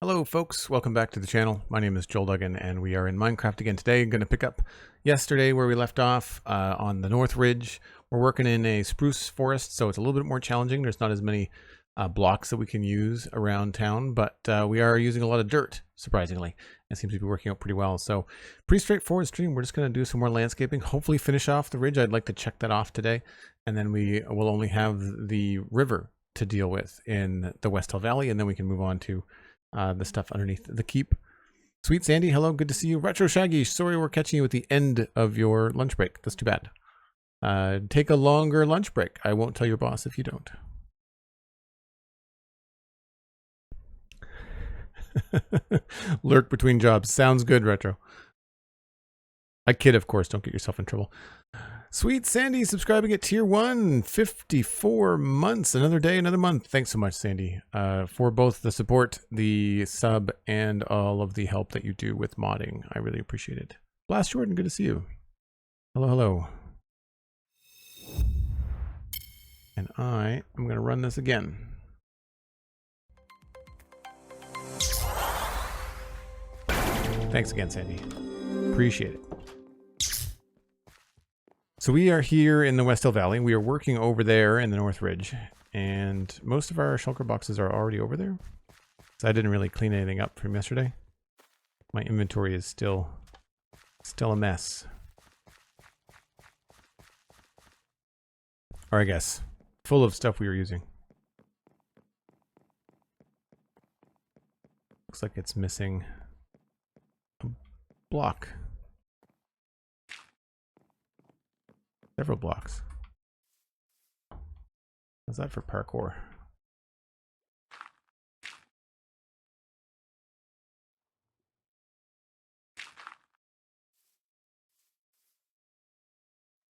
Hello folks, welcome back to the channel. My name is Joel Duggan and we are in Minecraft again today. I'm going to pick up yesterday where we left off on the North Ridge. We're working in a spruce forest, so it's a little bit more challenging. There's not as many blocks that we can use around town, but we are using a lot of dirt, surprisingly. It seems to be working out pretty well. So pretty straightforward stream. We're just going to do some more landscaping, hopefully finish off the ridge. I'd like to check that off today, and then we will only have the river to deal with in the Westhill Valley, and then we can move on to the stuff underneath the keep. SweetSandi, hello, good to see you. Retro Shaggy, sorry we're catching you at the end of your lunch break. That's too bad. Take a longer lunch break. I won't tell your boss if you don't. Lurk between jobs. Sounds good, Retro. I kid, of course. Don't get yourself in trouble. SweetSandi subscribing at tier 1, 54 months, another day, another month. Thanks so much, Sandy, for both the support, the sub, and all of the help that you do with modding. I really appreciate it. Blast Jordan, good to see you. Hello, hello. And I am going to run this again. Thanks again, Sandy. Appreciate it. So we are here in the Westhill Valley. We are working over there in the North Ridge, and most of our shulker boxes are already over there. So I didn't really clean anything up from yesterday. My inventory is still a mess. Or I guess, full of stuff we were using. Looks like it's missing a block. Several blocks. How's that for parkour?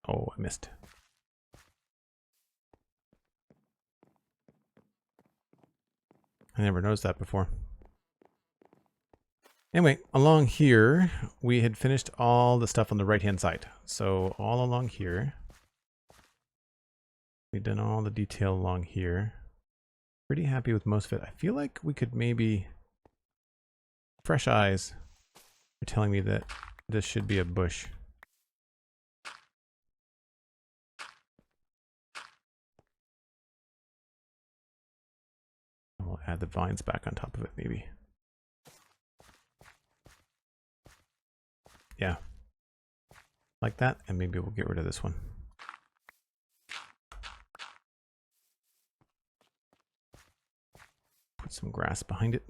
Oh, I missed. I never noticed that before. Anyway, along here, we had finished all the stuff on the right-hand side. So all along here, we've done all the detail along here. Pretty happy with most of it. I feel like we could maybe, fresh eyes are telling me that this should be a bush. We'll add the vines back on top of it, maybe. Yeah, like that, and maybe we'll get rid of this one. Put some grass behind it.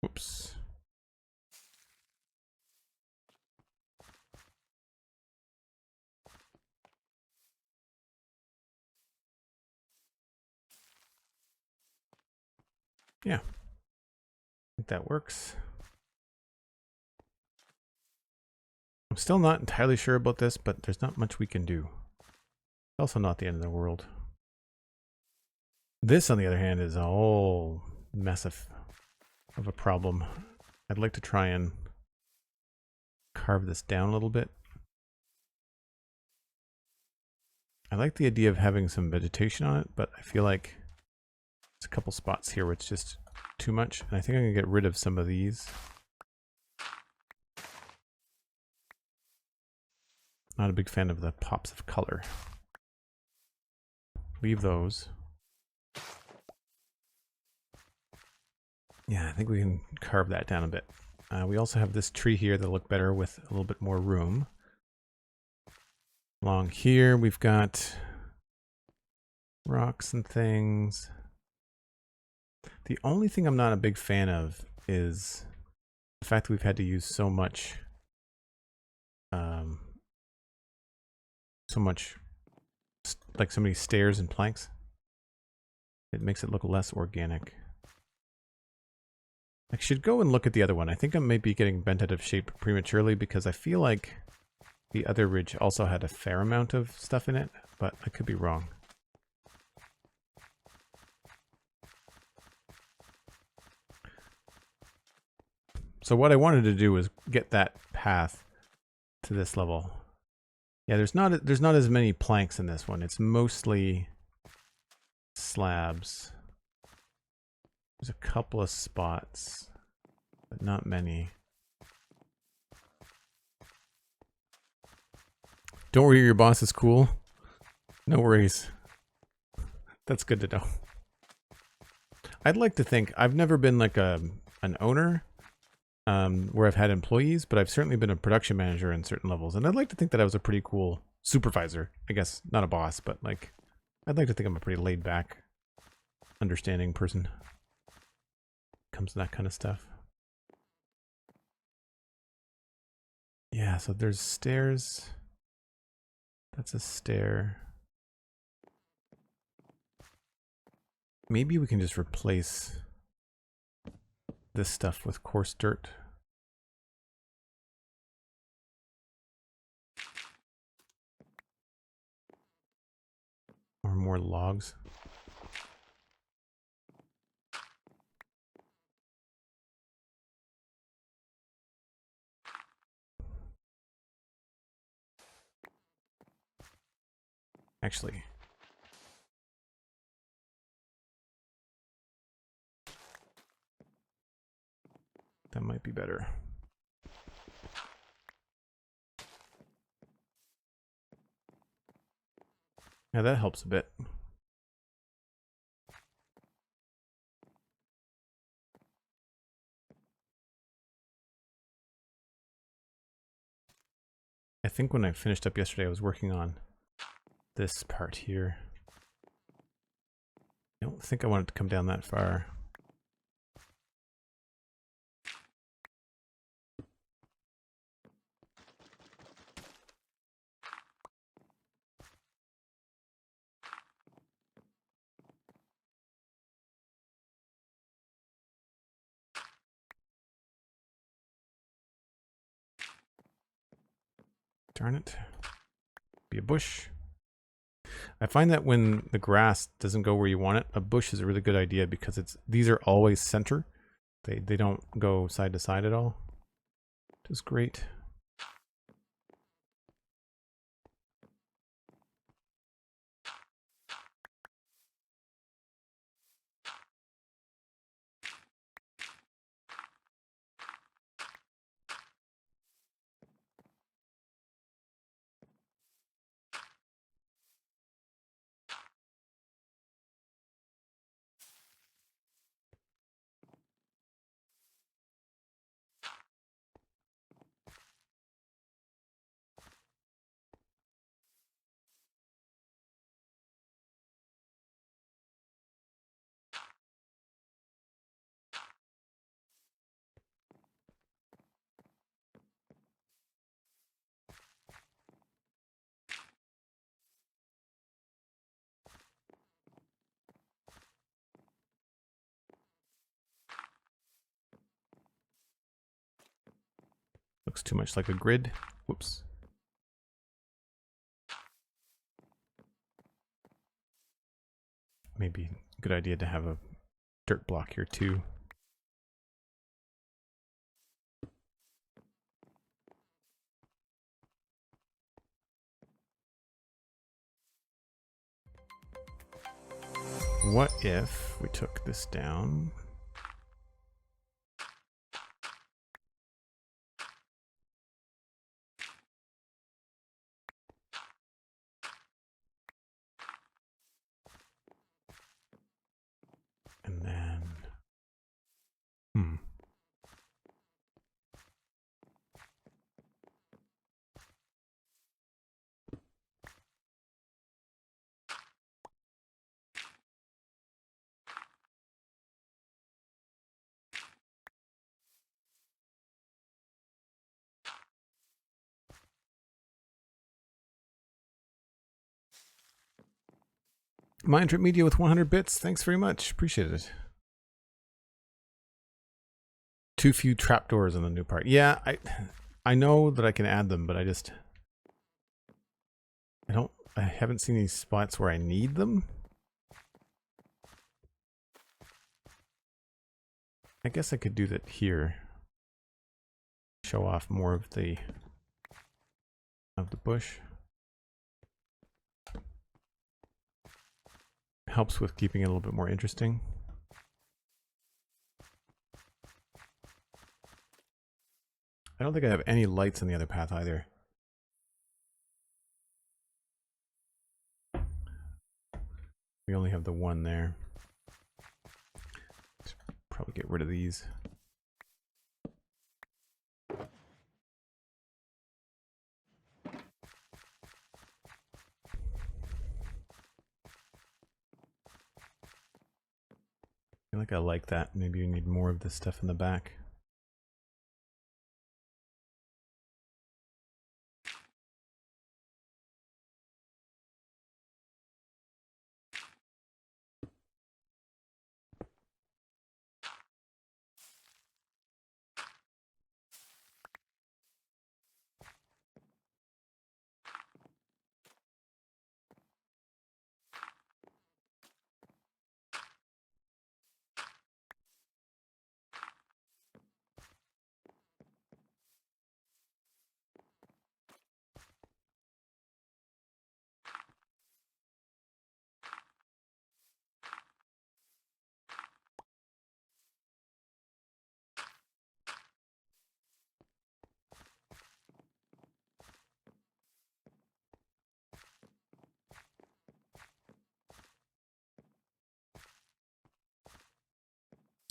Whoops. Yeah, I think that works. I'm still not entirely sure about this, but there's not much we can do. It's also not the end of the world. This, on the other hand, is a whole mess of a problem. I'd like to try and carve this down a little bit. I like the idea of having some vegetation on it, but I feel like there's a couple spots here where it's just too much, and I think I'm gonna get rid of some of these. Not a big fan of the pops of color. Leave those. Yeah, I think we can carve that down a bit. We also have this tree here that'll look better with a little bit more room. Along here, we've got rocks and things. The only thing I'm not a big fan of is the fact that we've had to use so much like so many stairs and planks. It makes it look less organic. I should go and look at the other one. I think I might be getting bent out of shape prematurely because I feel like the other ridge also had a fair amount of stuff in it, but I could be wrong. So what I wanted to do was get that path to this level. Yeah, there's not as many planks in this one. It's mostly slabs. There's a couple of spots, but not many. Don't worry, your boss is cool. No worries. That's good to know. I'd like to think I've never been like an owner where I've had employees, but I've certainly been a production manager in certain levels, and I'd like to think that I was a pretty cool supervisor. I guess not a boss, but like I'd like to think I'm a pretty laid back, understanding person. Comes to that kind of stuff. Yeah, so there's stairs. That's a stair. Maybe we can just replace this stuff with coarse dirt. Or more logs. Actually, that might be better. Yeah, that helps a bit. I think when I finished up yesterday, I was working on this part here. I don't think I want it to come down that far. Darn it. Be a bush. I find that when the grass doesn't go where you want it, a bush is a really good idea because these are always center. They don't go side to side at all. Which is great. Looks too much like a grid. Whoops. Maybe a good idea to have a dirt block here too. What if we took this down? And then, MindTripMedia with 100 bits. Thanks very much. Appreciate it. Too few trapdoors on the new part. Yeah, I know that I can add them, but I haven't seen these spots where I need them. I guess I could do that here. Show off more of the bush. Helps with keeping it a little bit more interesting. I don't think I have any lights on the other path either. We only have the one there. Let's probably get rid of these. I feel like I like that. Maybe you need more of this stuff in the back.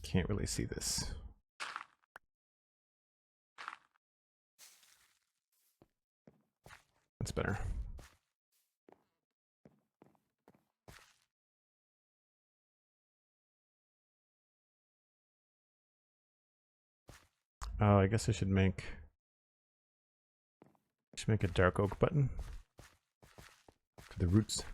Can't really see this. That's better. Oh, I guess I should make a dark oak button for the roots.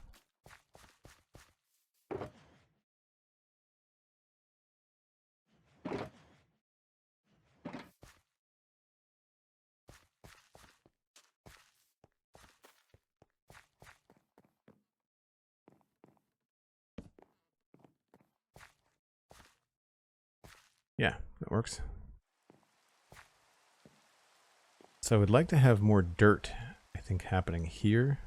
Yeah, that works. So I would like to have more dirt, I think, happening here.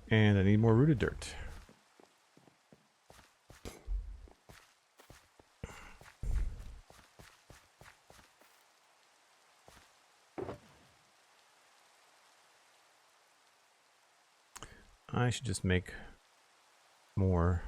And I need more rooted dirt. I should just make more.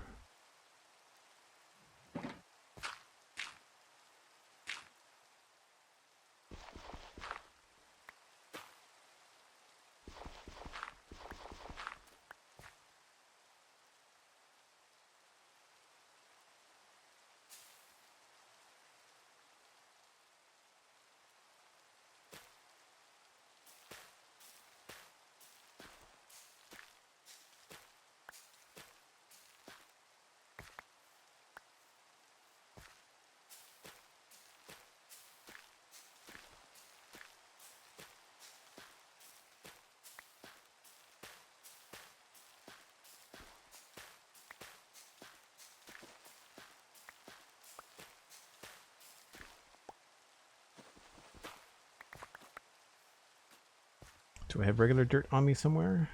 Do I have regular dirt on me somewhere?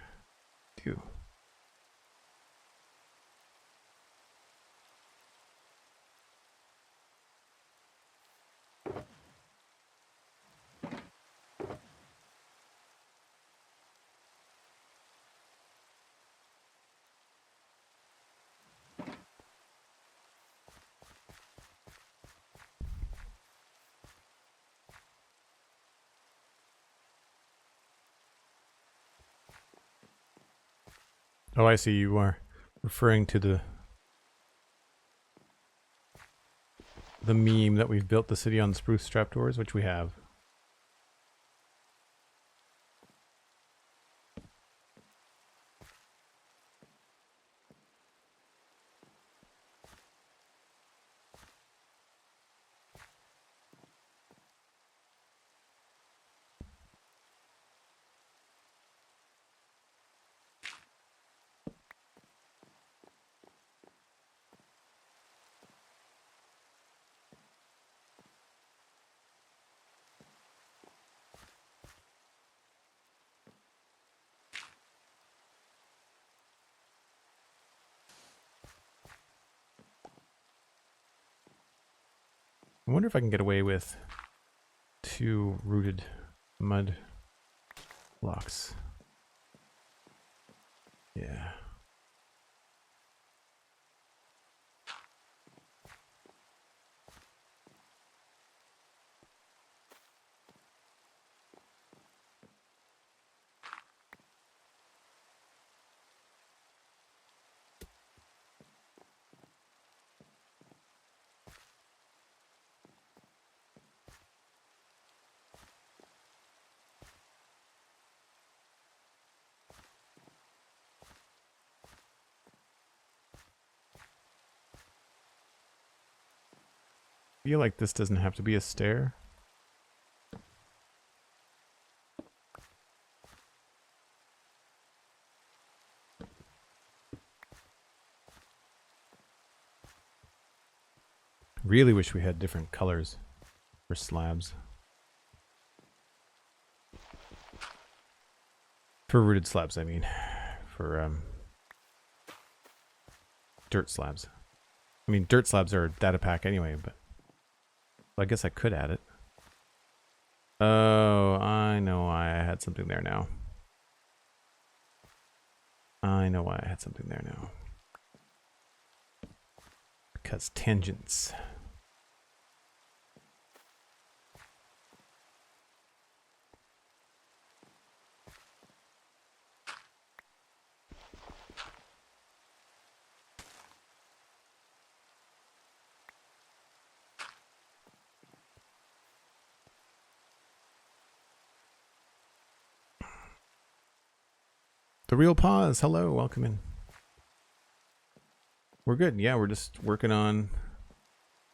Do. Oh, I see. You are referring to the meme that we've built the city on spruce trapdoors, which we have. I wonder if I can get away with 2 rooted mud blocks. Yeah. I feel like this doesn't have to be a stair. Really wish we had different colors for slabs. For rooted slabs, I mean. For dirt slabs. I mean, dirt slabs are data pack anyway, but I guess I could add it. Oh, I know why I had something there now. I know why I had something there now. Because tangents. The Real Pause, hello, welcome in. We're good, yeah, we're just working on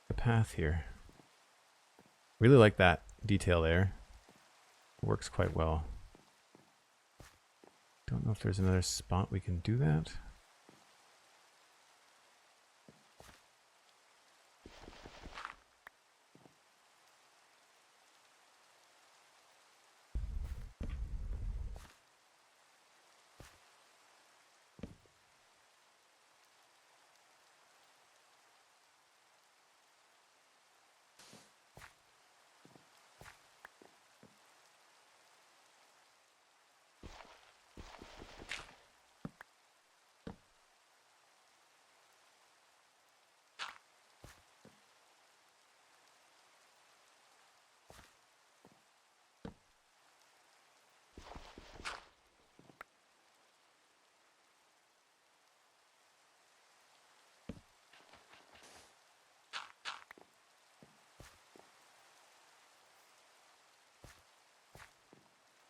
the path here. Really like that detail there. Works quite well. Don't know if there's another spot we can do that.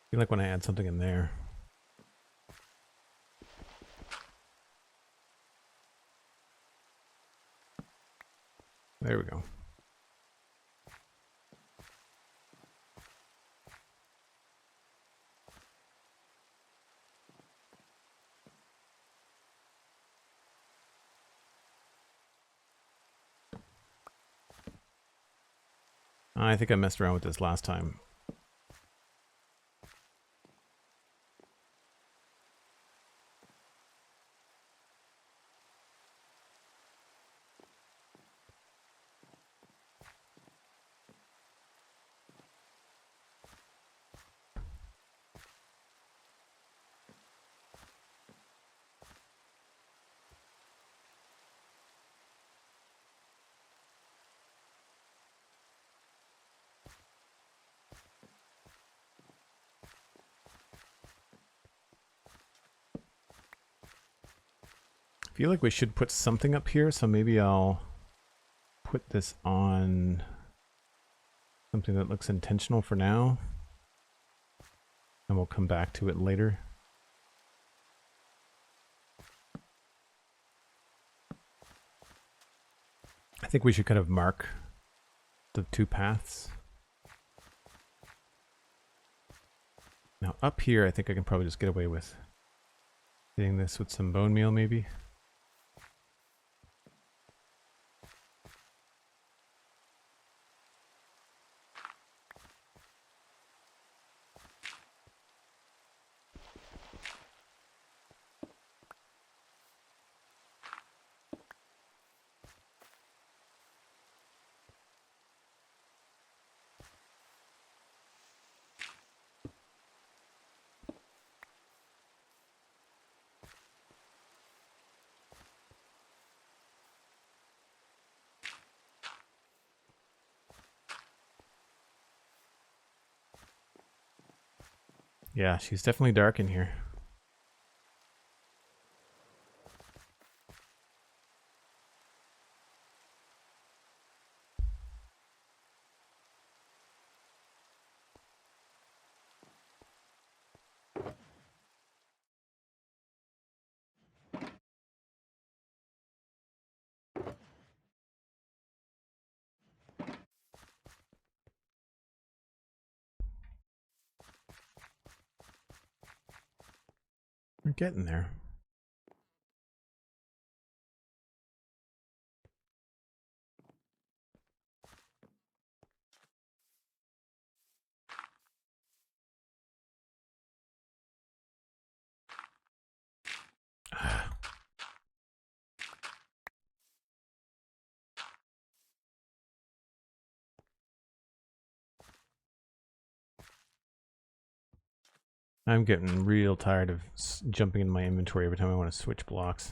I feel like when I add something in there. There we go. I think I messed around with this last time. feel like we should put something up here, so maybe I'll put this on something that looks intentional for now, and we'll come back to it later. I think we should kind of mark the two paths. Now up here, I think I can probably just get away with hitting this with some bone meal maybe. Yeah, she's definitely dark in here. We're getting there. I'm getting real tired of jumping in my inventory every time I want to switch blocks.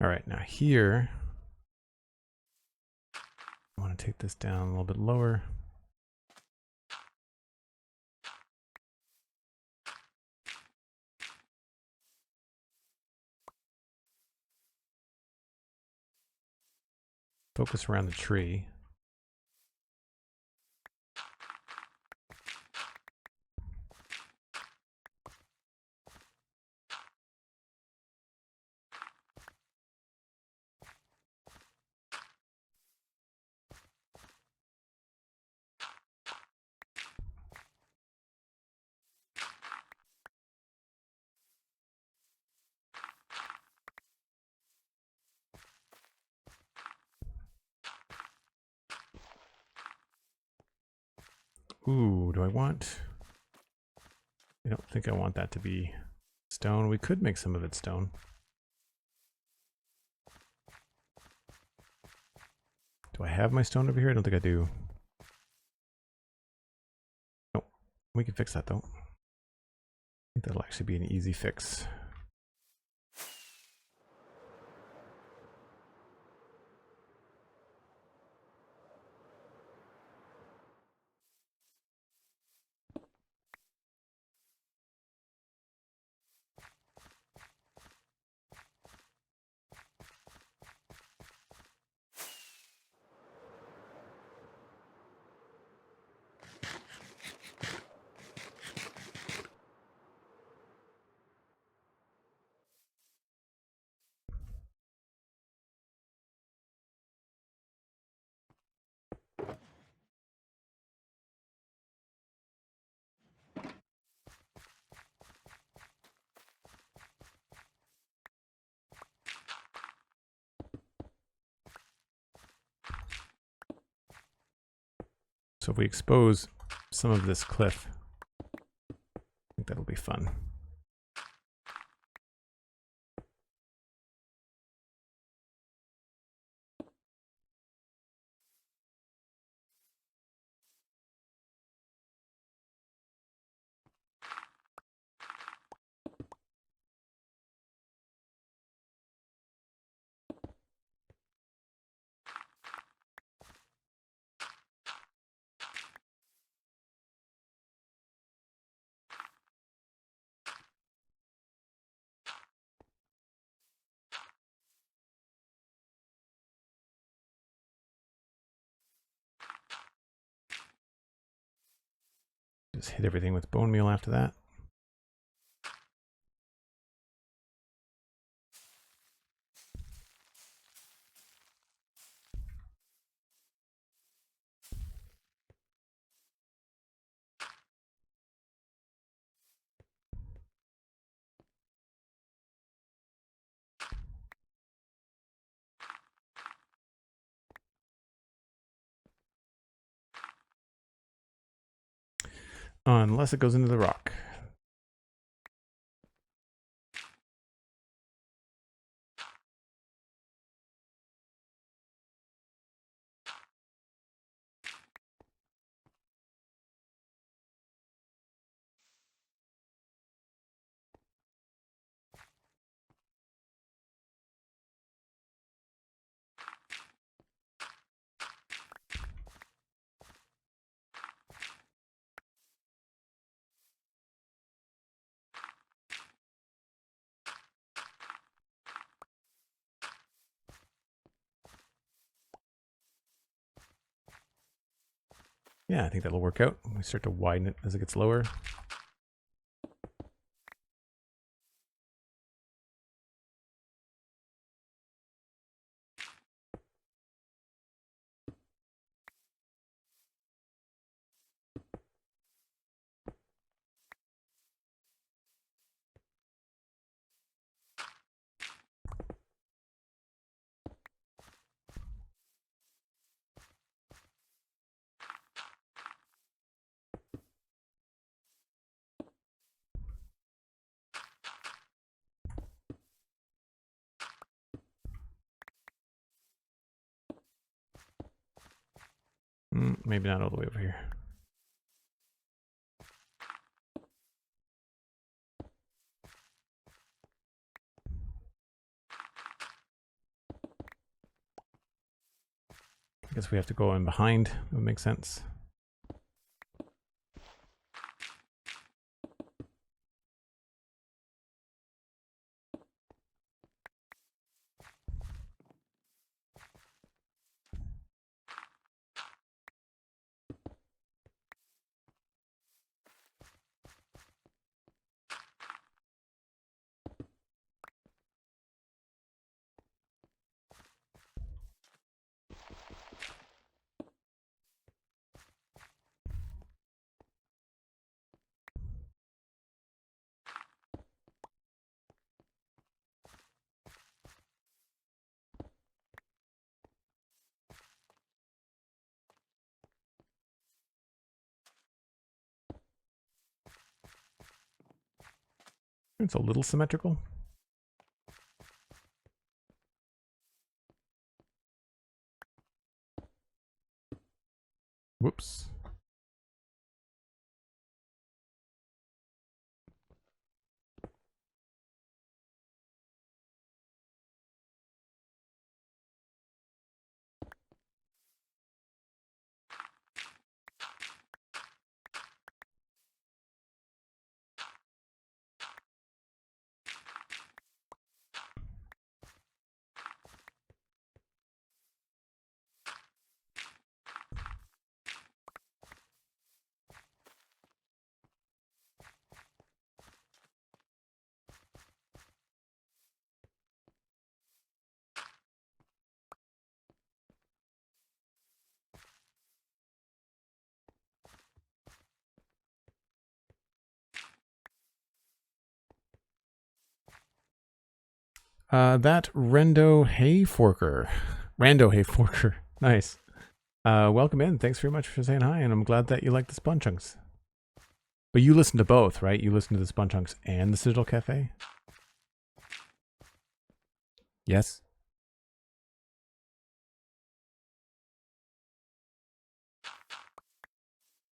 All right, now here, I want to take this down a little bit lower. Focus around the tree. Ooh, do I want... I don't think I want that to be stone. We could make some of it stone. Do I have my stone over here? I don't think I do. Nope. We can fix that though. I think that'll actually be an easy fix. So if we expose some of this cliff, I think that'll be fun. Just hit everything with bone meal after that. Unless it goes into the rock. Yeah, I think that'll work out. We start to widen it as it gets lower. Maybe not all the way over here. I guess we have to go in behind. That would make sense. It's a little symmetrical. Whoops. That Rando Hayforker. Nice. Welcome in. Thanks very much for saying hi, and I'm glad that you like the Spawn Chunks. But you listen to both, right? You listen to the Spawn Chunks and the Citadel Cafe? Yes?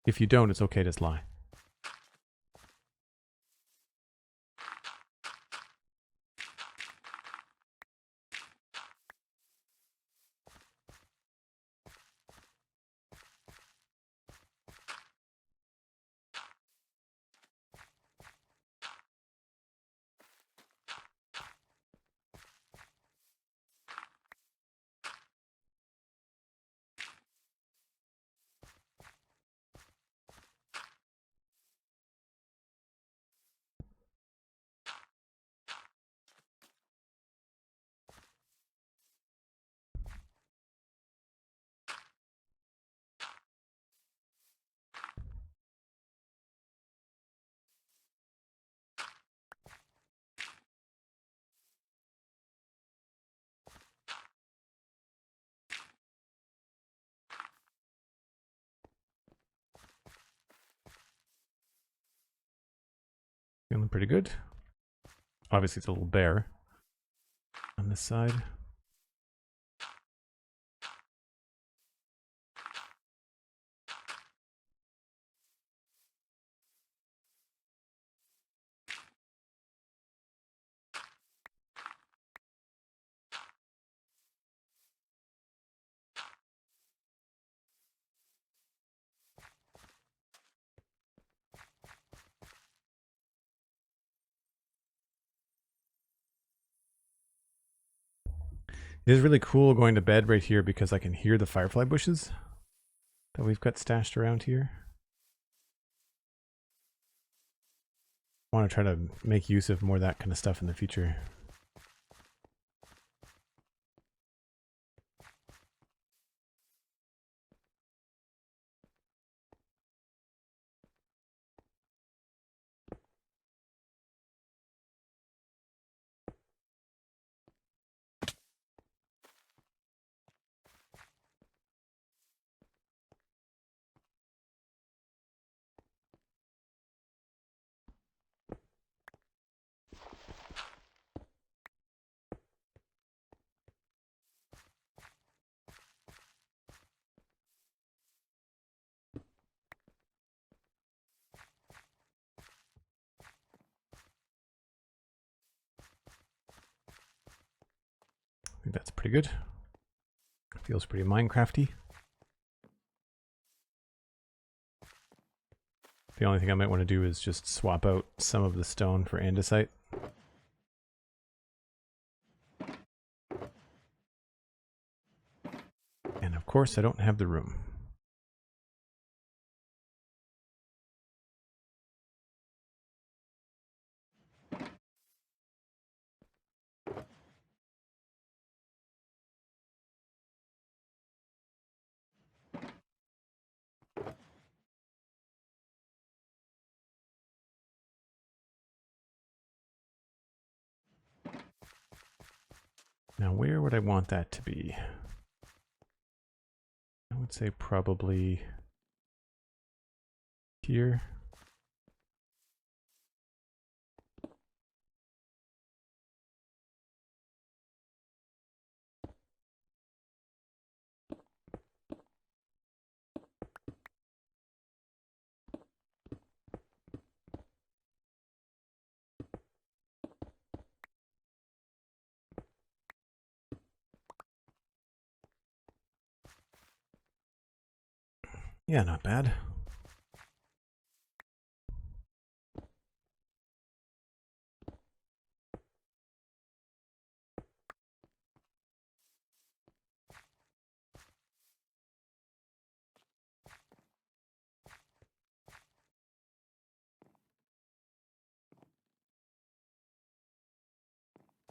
If you don't, it's okay to lie. Feeling pretty good. Obviously, it's a little bare on this side. It is really cool going to bed right here because I can hear the firefly bushes that we've got stashed around here. I want to try to make use of more of that kind of stuff in the future. I think that's pretty good. Feels pretty Minecrafty. The only thing I might want to do is just swap out some of the stone for andesite. And of course, I don't have the room. Now, where would I want that to be? I would say probably here. Yeah, not bad.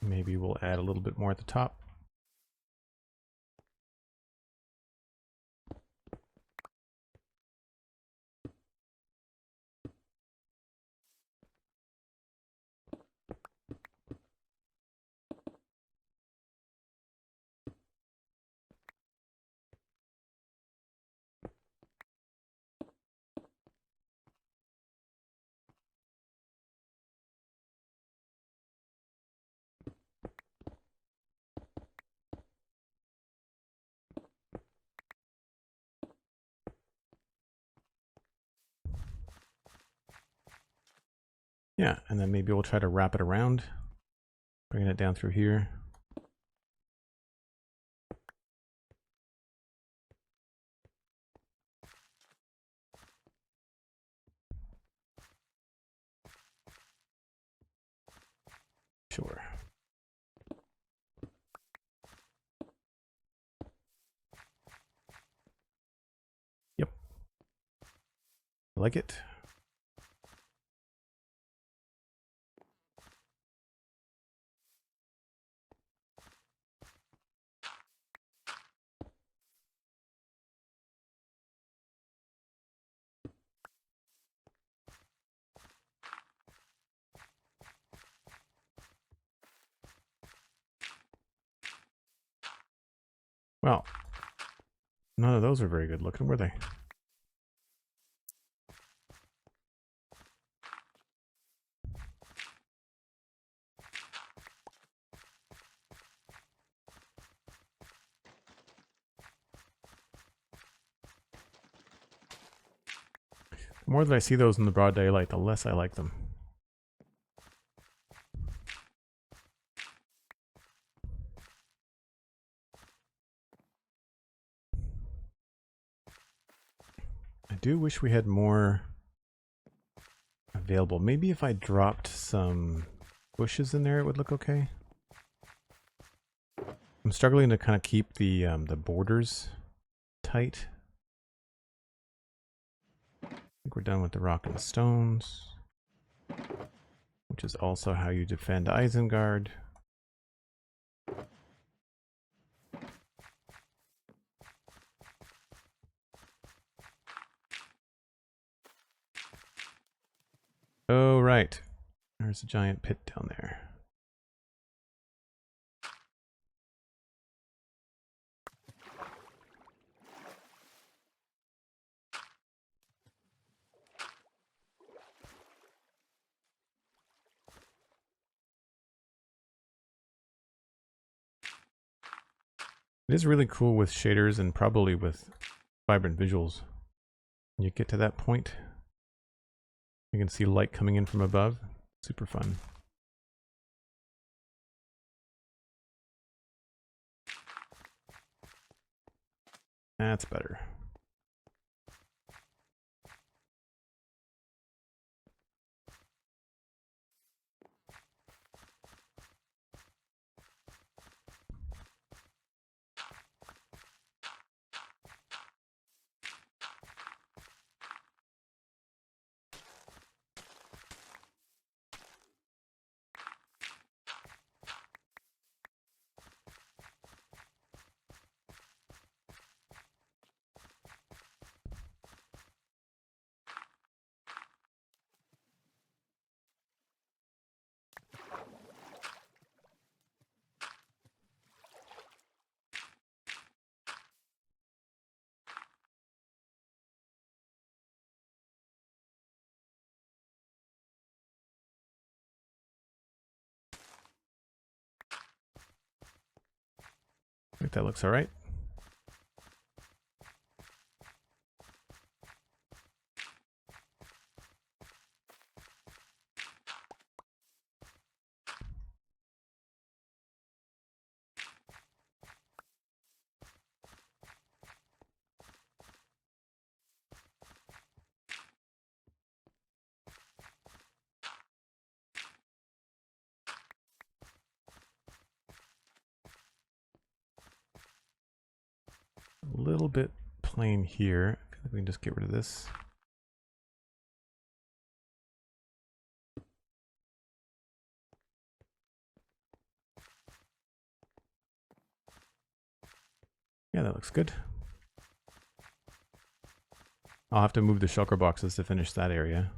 Maybe we'll add a little bit more at the top. Yeah, and then maybe we'll try to wrap it around, bringing it down through here. Sure. Yep. I like it. Well, none of those are very good looking, were they? The more that I see those in the broad daylight, the less I like them. I do wish we had more available. Maybe if I dropped some bushes in there, it would look okay. I'm struggling to kind of keep the borders tight. I think we're done with the rock and stones, which is also how you defend Isengard. Oh, right. There's a giant pit down there. It is really cool with shaders and probably with vibrant visuals. When you get to that point, you can see light coming in from above. Super fun. That's better. I think that looks all right. A little bit plain here. I feel like we can just get rid of this. Yeah, that looks good. I'll have to move the shulker boxes to finish that area.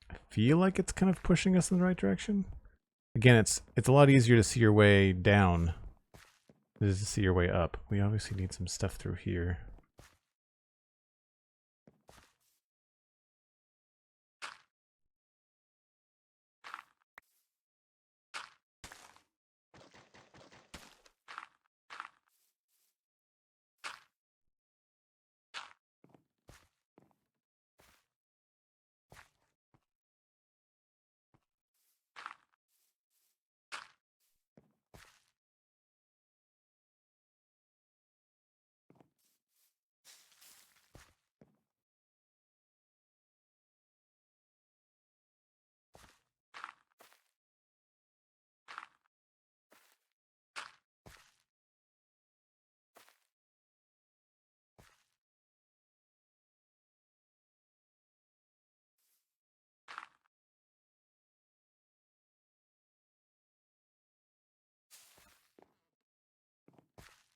I feel like it's kind of pushing us in the right direction. Again, it's a lot easier to see your way down than it is to see your way up. We obviously need some stuff through here.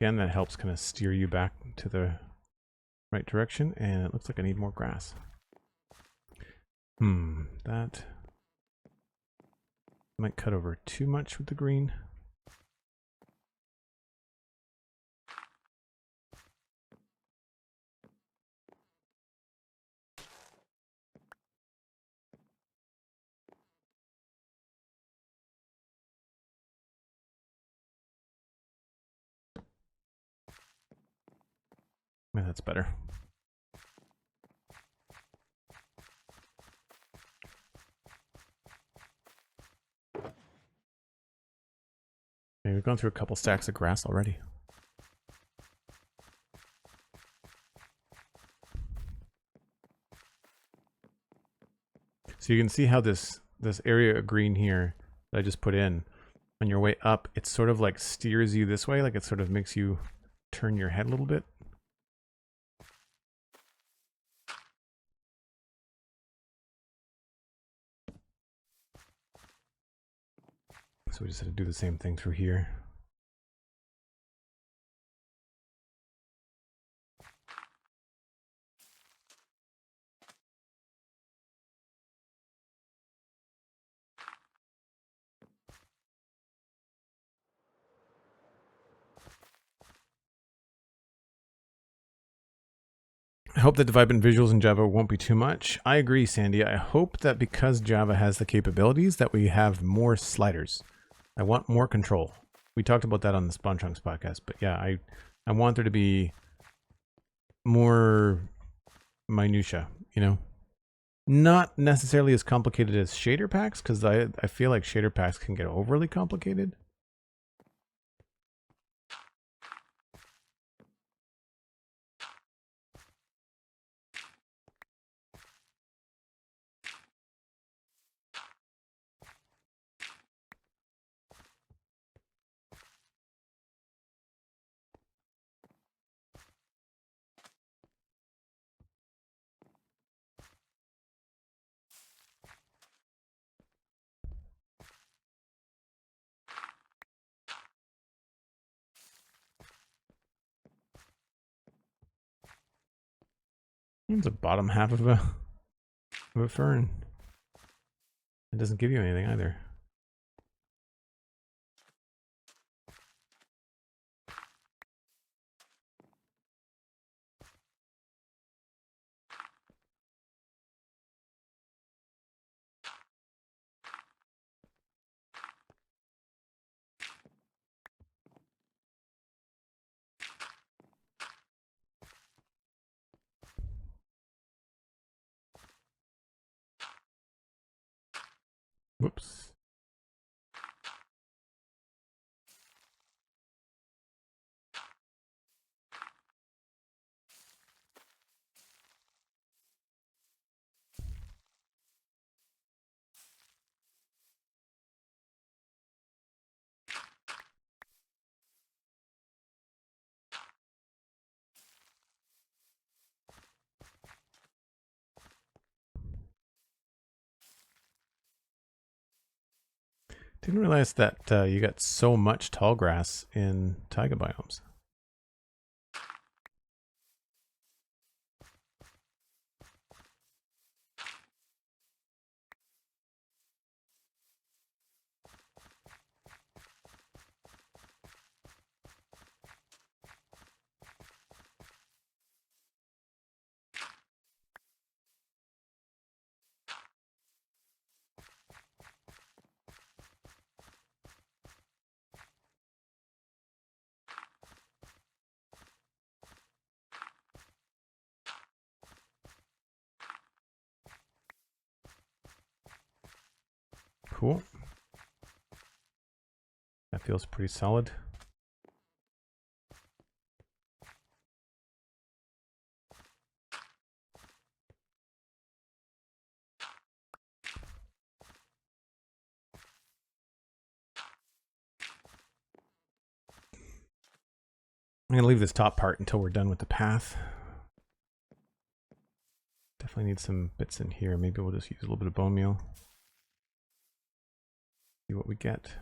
Again, that helps kind of steer you back to the right direction, and it looks like I need more grass. That might cut over too much with the green. Yeah, that's better. Okay, we've gone through a couple stacks of grass already. So you can see how this area of green here that I just put in, on your way up, it sort of like steers you this way, like it sort of makes you turn your head a little bit. So we just had to do the same thing through here. I hope that the vibrant visuals in Java won't be too much. I agree, Sandy. I hope that because Java has the capabilities that we have more sliders. I want more control. We talked about that on the Spawn Chunks podcast, but yeah, I want there to be more minutia, you know? Not necessarily as complicated as shader packs, because I feel like shader packs can get overly complicated. It's a bottom half of a fern. It doesn't give you anything either. Whoops. Didn't realize that you got so much tall grass in taiga biomes. Cool. That feels pretty solid. I'm going to leave this top part until we're done with the path. Definitely need some bits in here. Maybe we'll just use a little bit of bone meal. See what we get.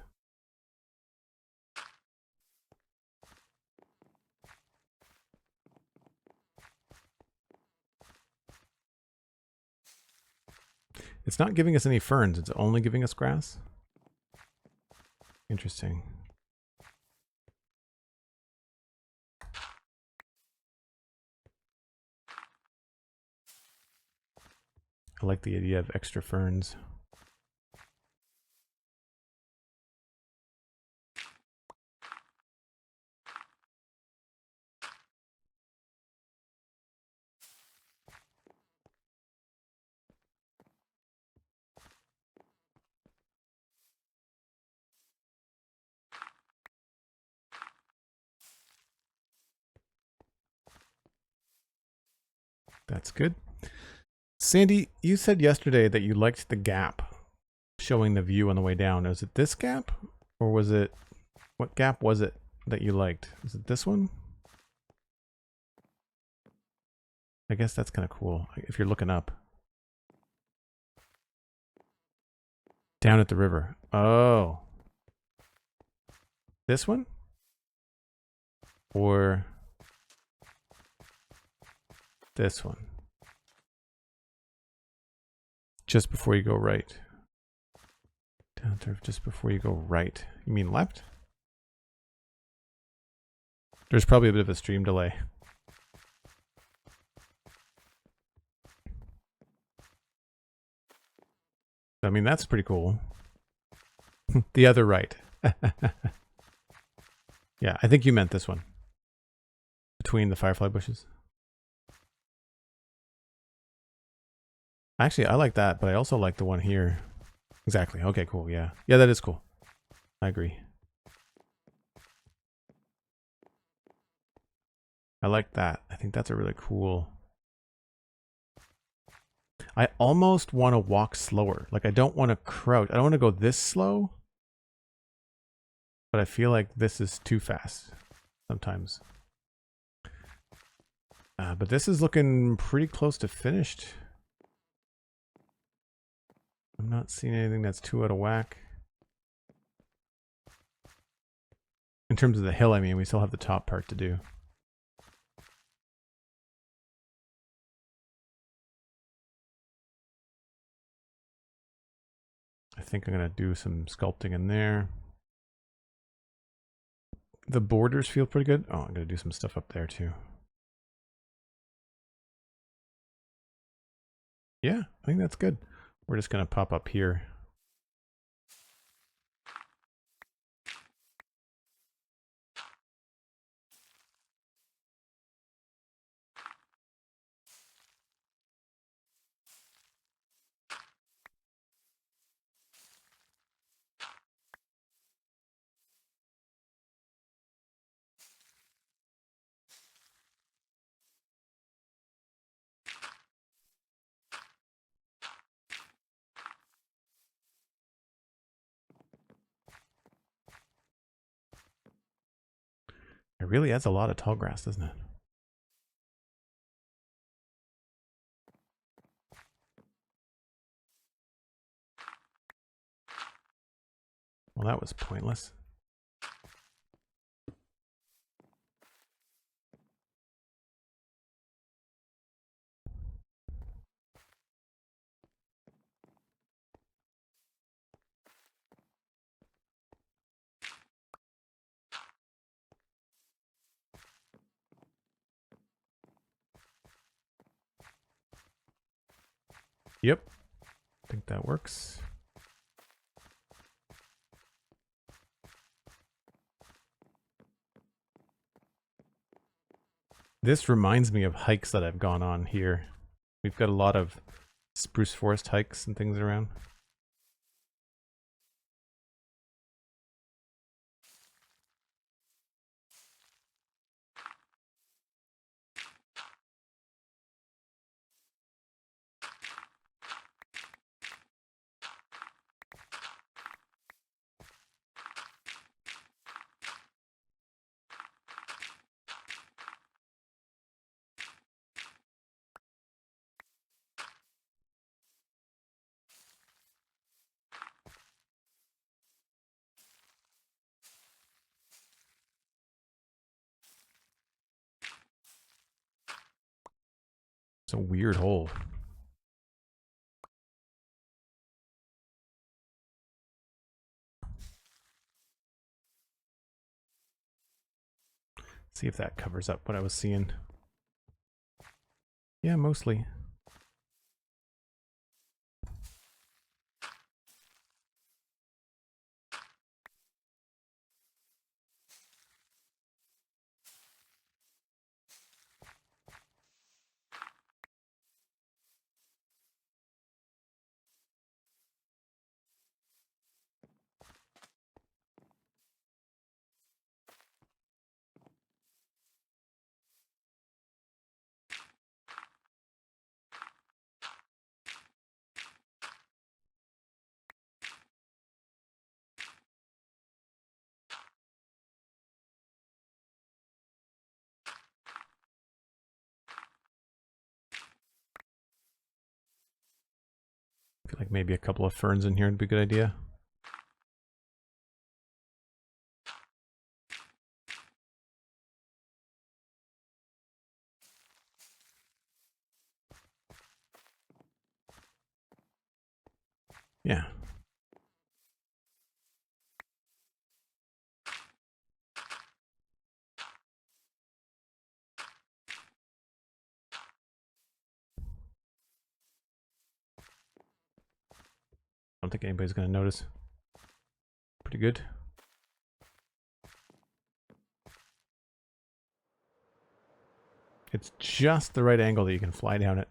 It's not giving us any ferns. It's only giving us grass. Interesting. I like the idea of extra ferns. That's good. Sandy, you said yesterday that you liked the gap showing the view on the way down. Was it this gap? Or was it... What gap was it that you liked? Was it this one? I guess that's kind of cool if you're looking up. Down at the river. Oh. This one? Or this one? Just before you go right. Down there just before you go right. You mean left? There's probably a bit of a stream delay. I mean, that's pretty cool. The other right. Yeah, I think you meant this one. Between the firefly bushes. Actually, I like that, but I also like the one here. Exactly. Okay, cool. Yeah. Yeah, that is cool. I agree. I like that. I think that's a really cool... I almost want to walk slower. Like, I don't want to crouch. I don't want to go this slow. But I feel like this is too fast sometimes. But this is looking pretty close to finished. I'm not seeing anything that's too out of whack. In terms of the hill, I mean, we still have the top part to do. I think I'm going to do some sculpting in there. The borders feel pretty good. Oh, I'm going to do some stuff up there too. Yeah, I think that's good. We're just going to pop up here. It really adds a lot of tall grass, doesn't it? Well, that was pointless. Yep. I think that works. This reminds me of hikes that I've gone on here. We've got a lot of spruce forest hikes and things around. It's a weird hole. See if that covers up what I was seeing. Yeah, mostly. I feel like maybe a couple of ferns in here would be a good idea. Yeah. I don't think anybody's going to notice. Pretty good. It's just the right angle that you can fly down it.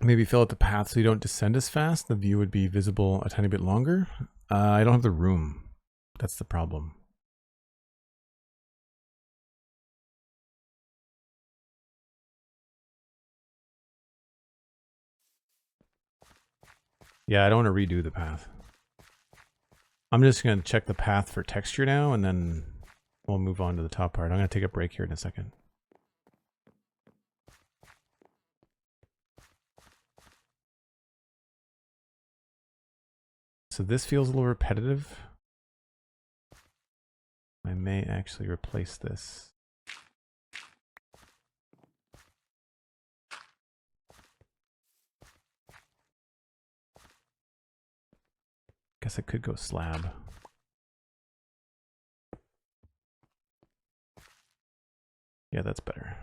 Maybe fill out the path so you don't descend as fast. The view would be visible a tiny bit longer. I don't have the room. That's the problem. Yeah, I don't want to redo the path. I'm just going to check the path for texture now, and then we'll move on to the top part. I'm going to take a break here in a second. So this feels a little repetitive. I may actually replace this. Guess I could go slab. Yeah, that's better.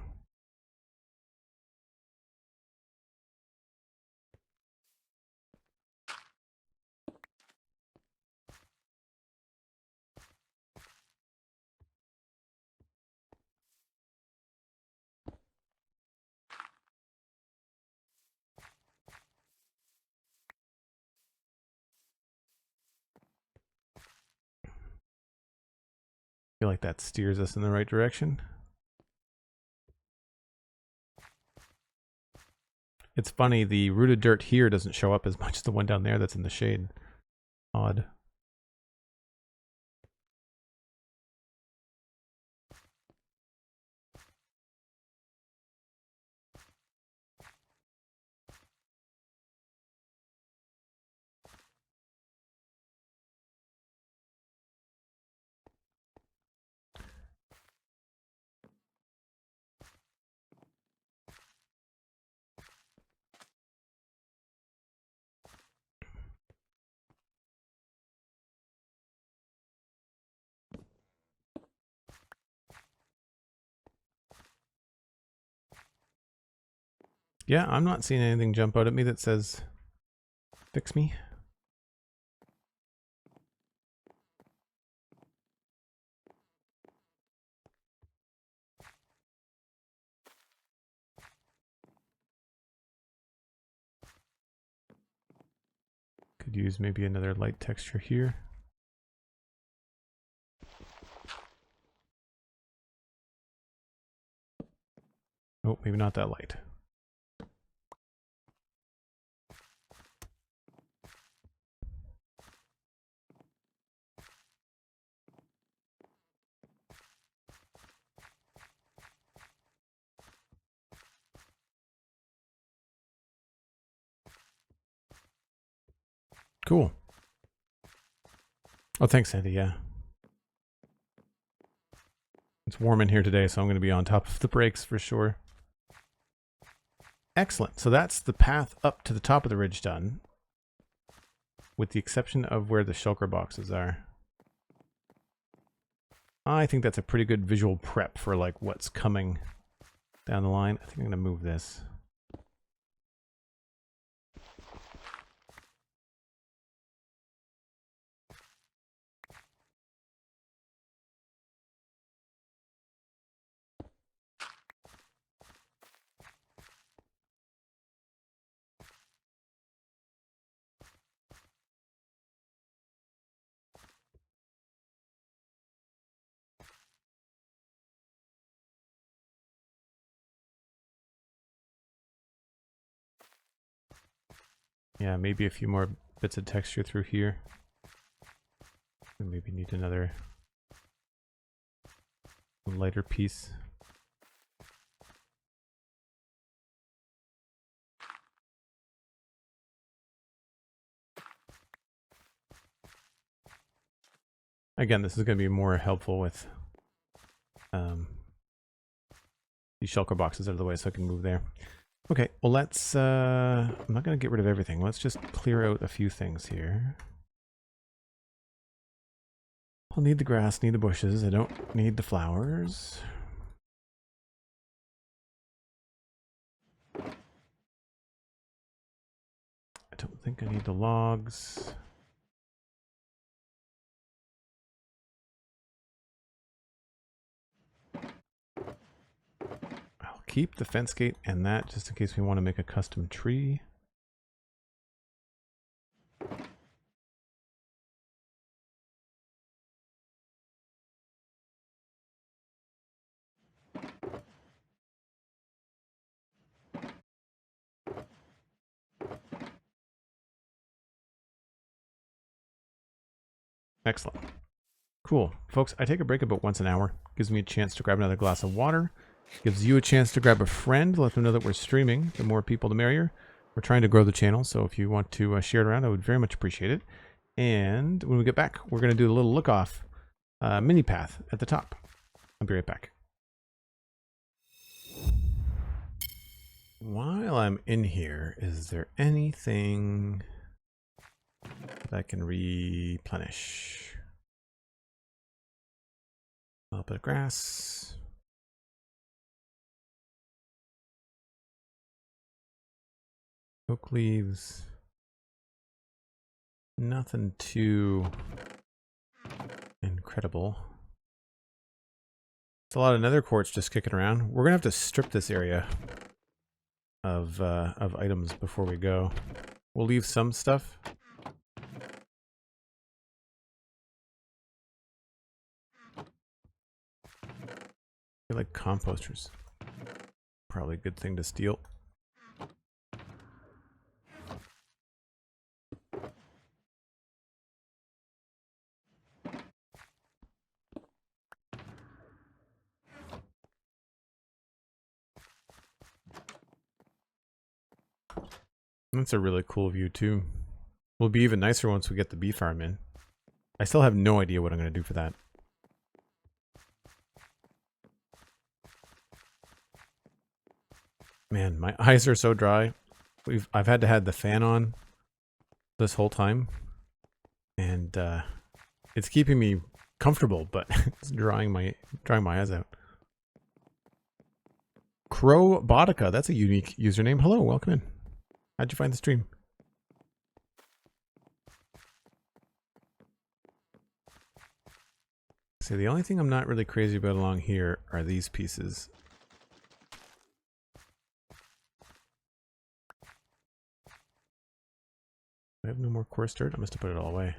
I feel like that steers us in the right direction. It's funny, the rooted dirt here doesn't show up as much as the one down there that's in the shade. Odd. Yeah, I'm not seeing anything jump out at me that says, fix me. Could use maybe another light texture here. Oh, maybe not that light. Cool. Oh, thanks, Sandy. Yeah. It's warm in here today, so I'm going to be on top of the brakes for sure. Excellent. So that's the path up to the top of the ridge done. with the exception of where the shulker boxes are. I think that's a pretty good visual prep for like what's coming down the line. I think I'm going to move this. Yeah, maybe a few more bits of texture through here. We maybe need another lighter piece. Again, this is going to be more helpful with these shulker boxes out of the way so I can move there. Okay, well let's, I'm not going to get rid of everything. Let's just clear out a few things here. I'll need the grass, need the bushes. I don't need the flowers. I don't think I need the logs. I'll keep the fence gate and that just in case we want to make a custom tree. Excellent. Cool. Folks, I take a break about once an hour. Gives me a chance to grab another glass of water. Gives you a chance to grab a friend. Let them know that we're streaming. The more people, the merrier. We're trying to grow the channel, so if you want to share it around, I would very much appreciate it. And when we get back, we're going to do a little look-off mini path at the top. I'll be right back. While I'm in here, is there anything that I can replenish? A little bit of grass. Oak leaves. Nothing too incredible. It's a lot of nether quartz just kicking around. We're gonna have to strip this area of items before we go. We'll leave some stuff. I feel like composters. Probably a good thing to steal. That's a really cool view too. Will be even nicer once we get the bee farm in. I still have no idea what I'm going to do for that. Man, my eyes are so dry. I've had to have the fan on this whole time, and it's keeping me comfortable, but it's drying my eyes out. Crow Botica, that's a unique username. Hello, welcome in. How'd you find the stream? So the only thing I'm not really crazy about along here are these pieces. I have no more coarse dirt. I must have put it all away.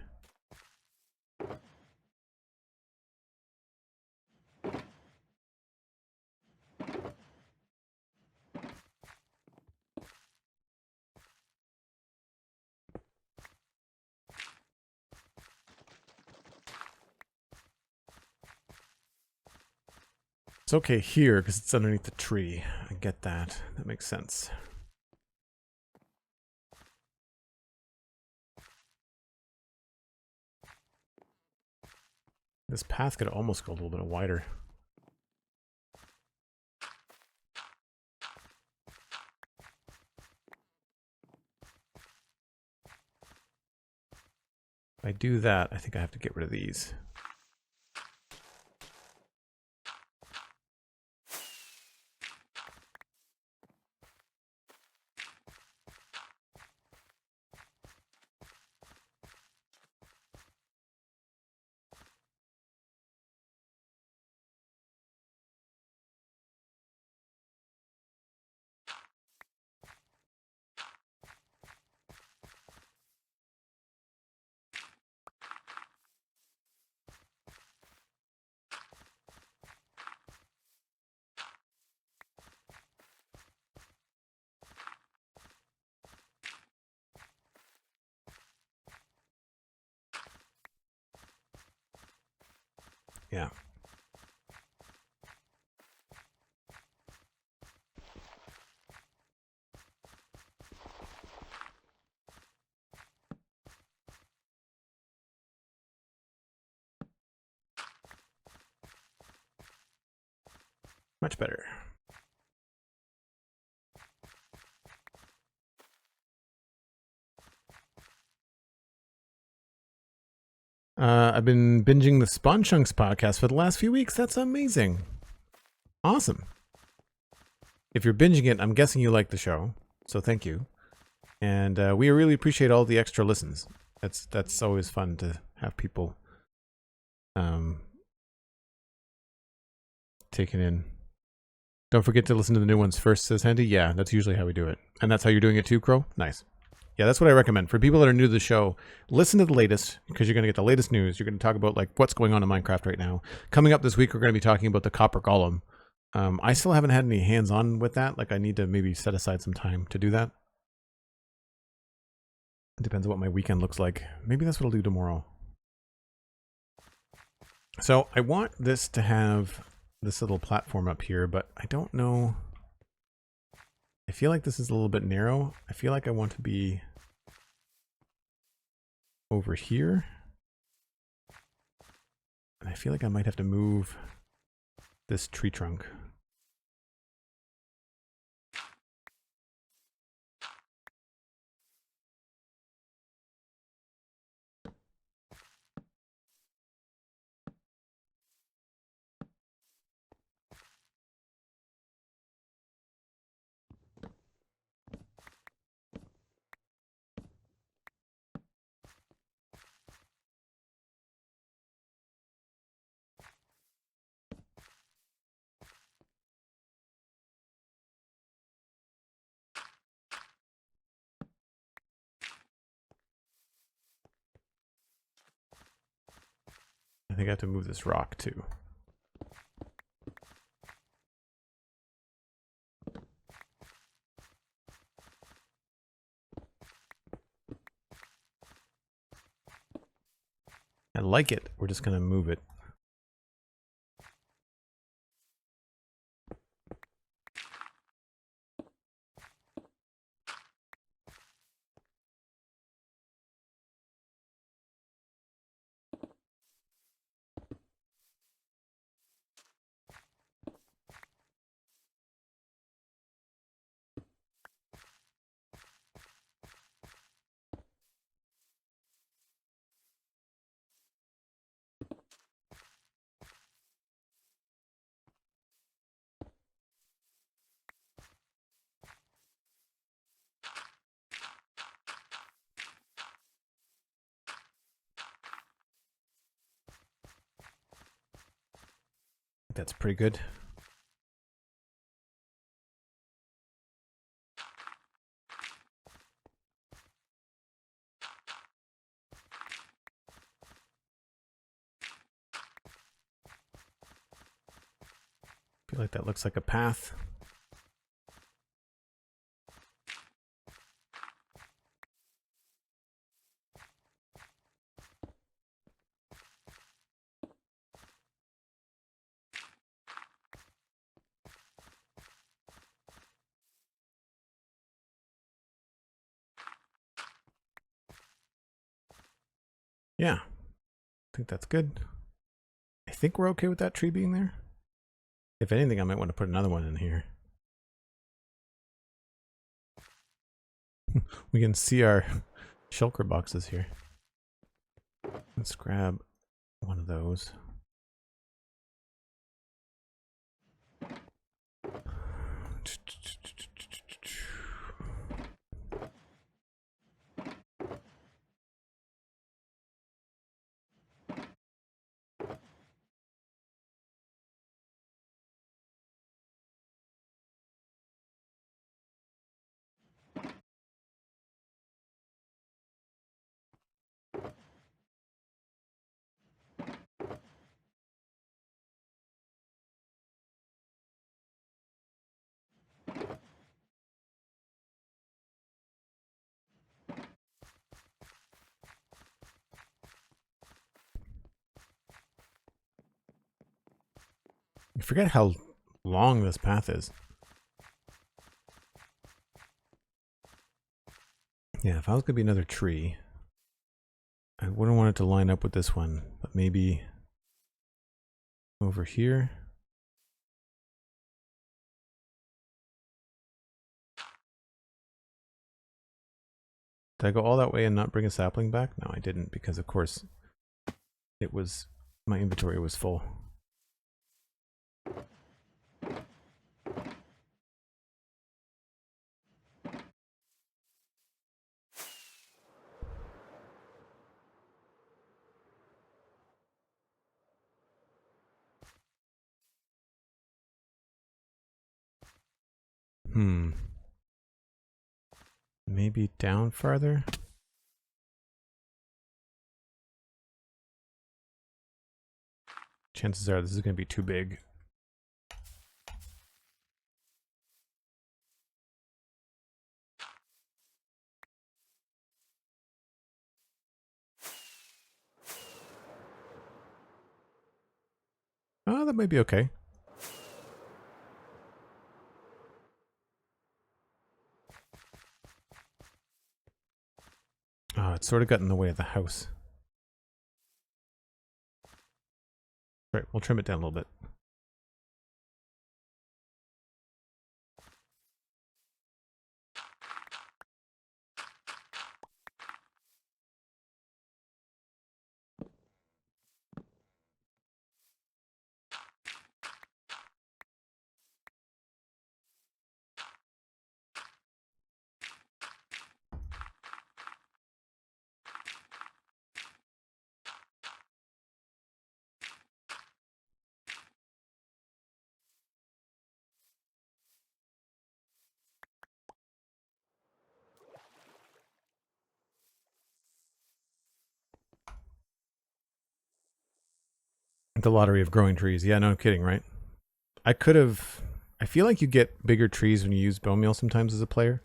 It's okay here because it's underneath the tree. I get that. That makes sense. This path could almost go a little bit wider. I do that, I think I have to get rid of these. Yeah. Much better. I've been binging the Spawn Chunks podcast for the last few weeks. That's amazing. Awesome. If you're binging it, I'm guessing you like the show, so thank you. And we really appreciate all the extra listens. That's always fun to have people taken in. Don't forget to listen to the new ones first, says Handy. Yeah, that's usually how we do it. And that's how you're doing it too, Crow? Nice. Yeah, that's what I recommend. For people that are new to the show, listen to the latest, because you're going to get the latest news. You're going to talk about like what's going on in Minecraft right now. Coming up this week, we're going to be talking about the copper golem. I still haven't had any hands-on with that. Like I need to maybe set aside some time to do that. It depends on what my weekend looks like. Maybe that's what I'll do tomorrow. So I want this to have this little platform up here, but I don't know. I feel like this is a little bit narrow. I feel like I want to be over here. And I feel like I might have to move this tree trunk. I think I have to move this rock too. I like it. We're just going to move it. That's pretty good. I feel like that looks like a path. Yeah, I think that's good. I think we're okay with that tree being there. If anything, I might want to put another one in here. We can see our shulker boxes here. Let's grab one of those. I forget how long this path is. Yeah, if I was going to be another tree, I wouldn't want it to line up with this one, but maybe over here. Did I go all that way and not bring a sapling back? No, I didn't, because of course it was, my inventory was full. Maybe down farther? Chances are this is going to be too big. Oh, that might be okay. Oh, it's sort of got in the way of the house. Right, we'll trim it down a little bit. The lottery of growing trees. Yeah, no kidding, right? I could have... I feel like you get bigger trees when you use bone meal sometimes as a player.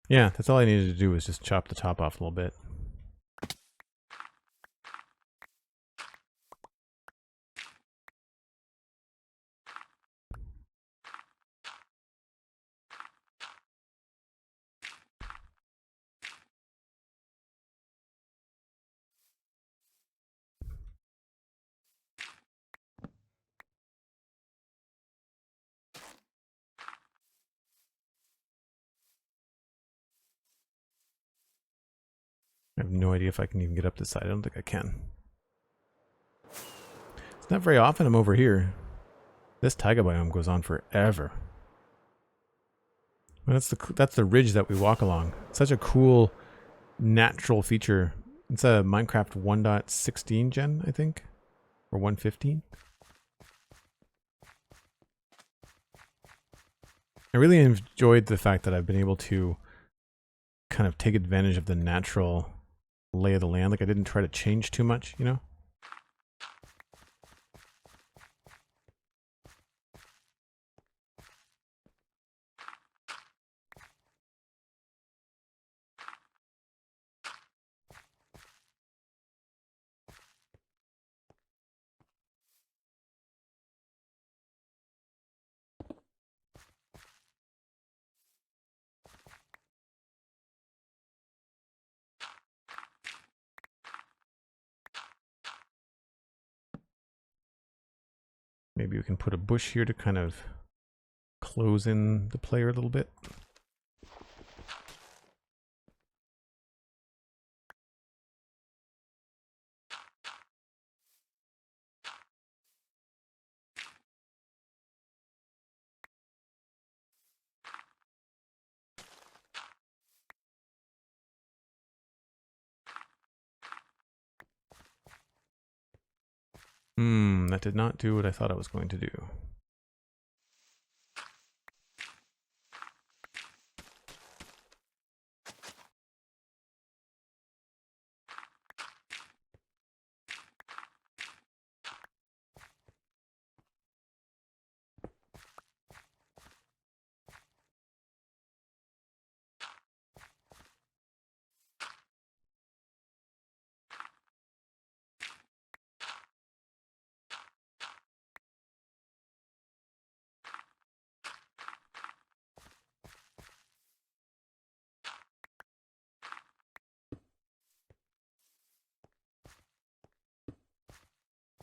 Yeah, that's all I needed to do was just chop the top off a little bit. I have no idea if I can even get up this side. I don't think I can. It's not very often I'm over here. This taiga biome goes on forever. Well, that's the ridge that we walk along. It's such a cool natural feature. It's a Minecraft 1.16 gen, I think, or 1.15. I really enjoyed the fact that I've been able to kind of take advantage of the natural lay of the land. Like I didn't try to change too much, you know? Maybe we can put a bush here to kind of close in the player a little bit. That did not do what I thought it was going to do.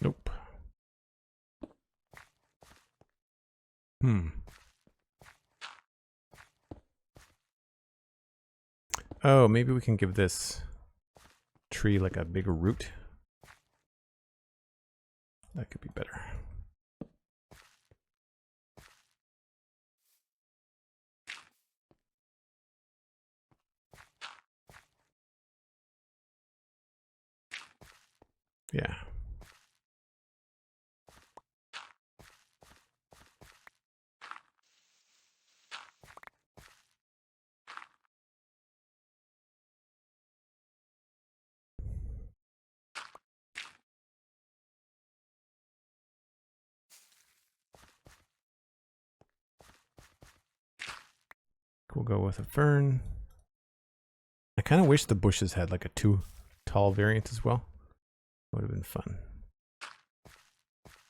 Nope. Oh, maybe we can give this tree like a bigger root. That could be better. Yeah. We'll go with a fern. I kind of wish the bushes had like a too tall variant as well. Would have been fun.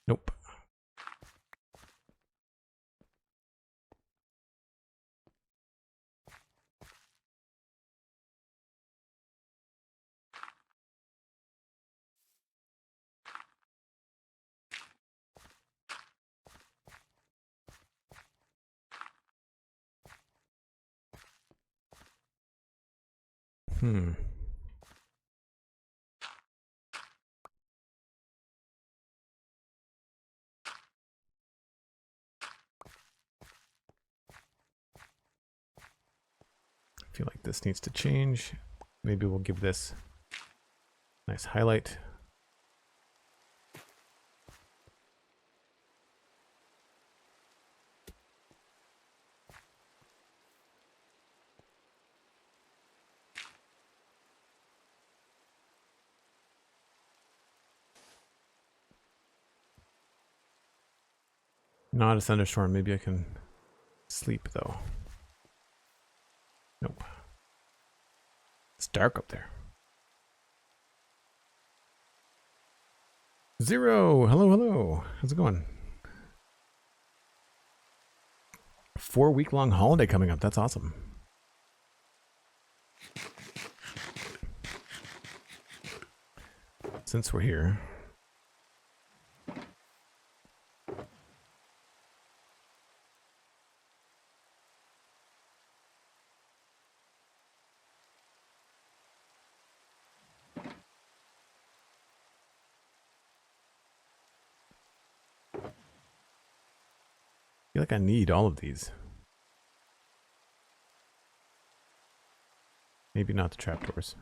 Nope. I feel like this needs to change. Maybe we'll give this a nice highlight. Not a thunderstorm. Maybe I can sleep though. Nope. It's dark up there. Zero. Hello, hello. How's it going? 4-week-long holiday coming up. That's awesome. Since we're here. I feel like I need all of these. Maybe not the trapdoors.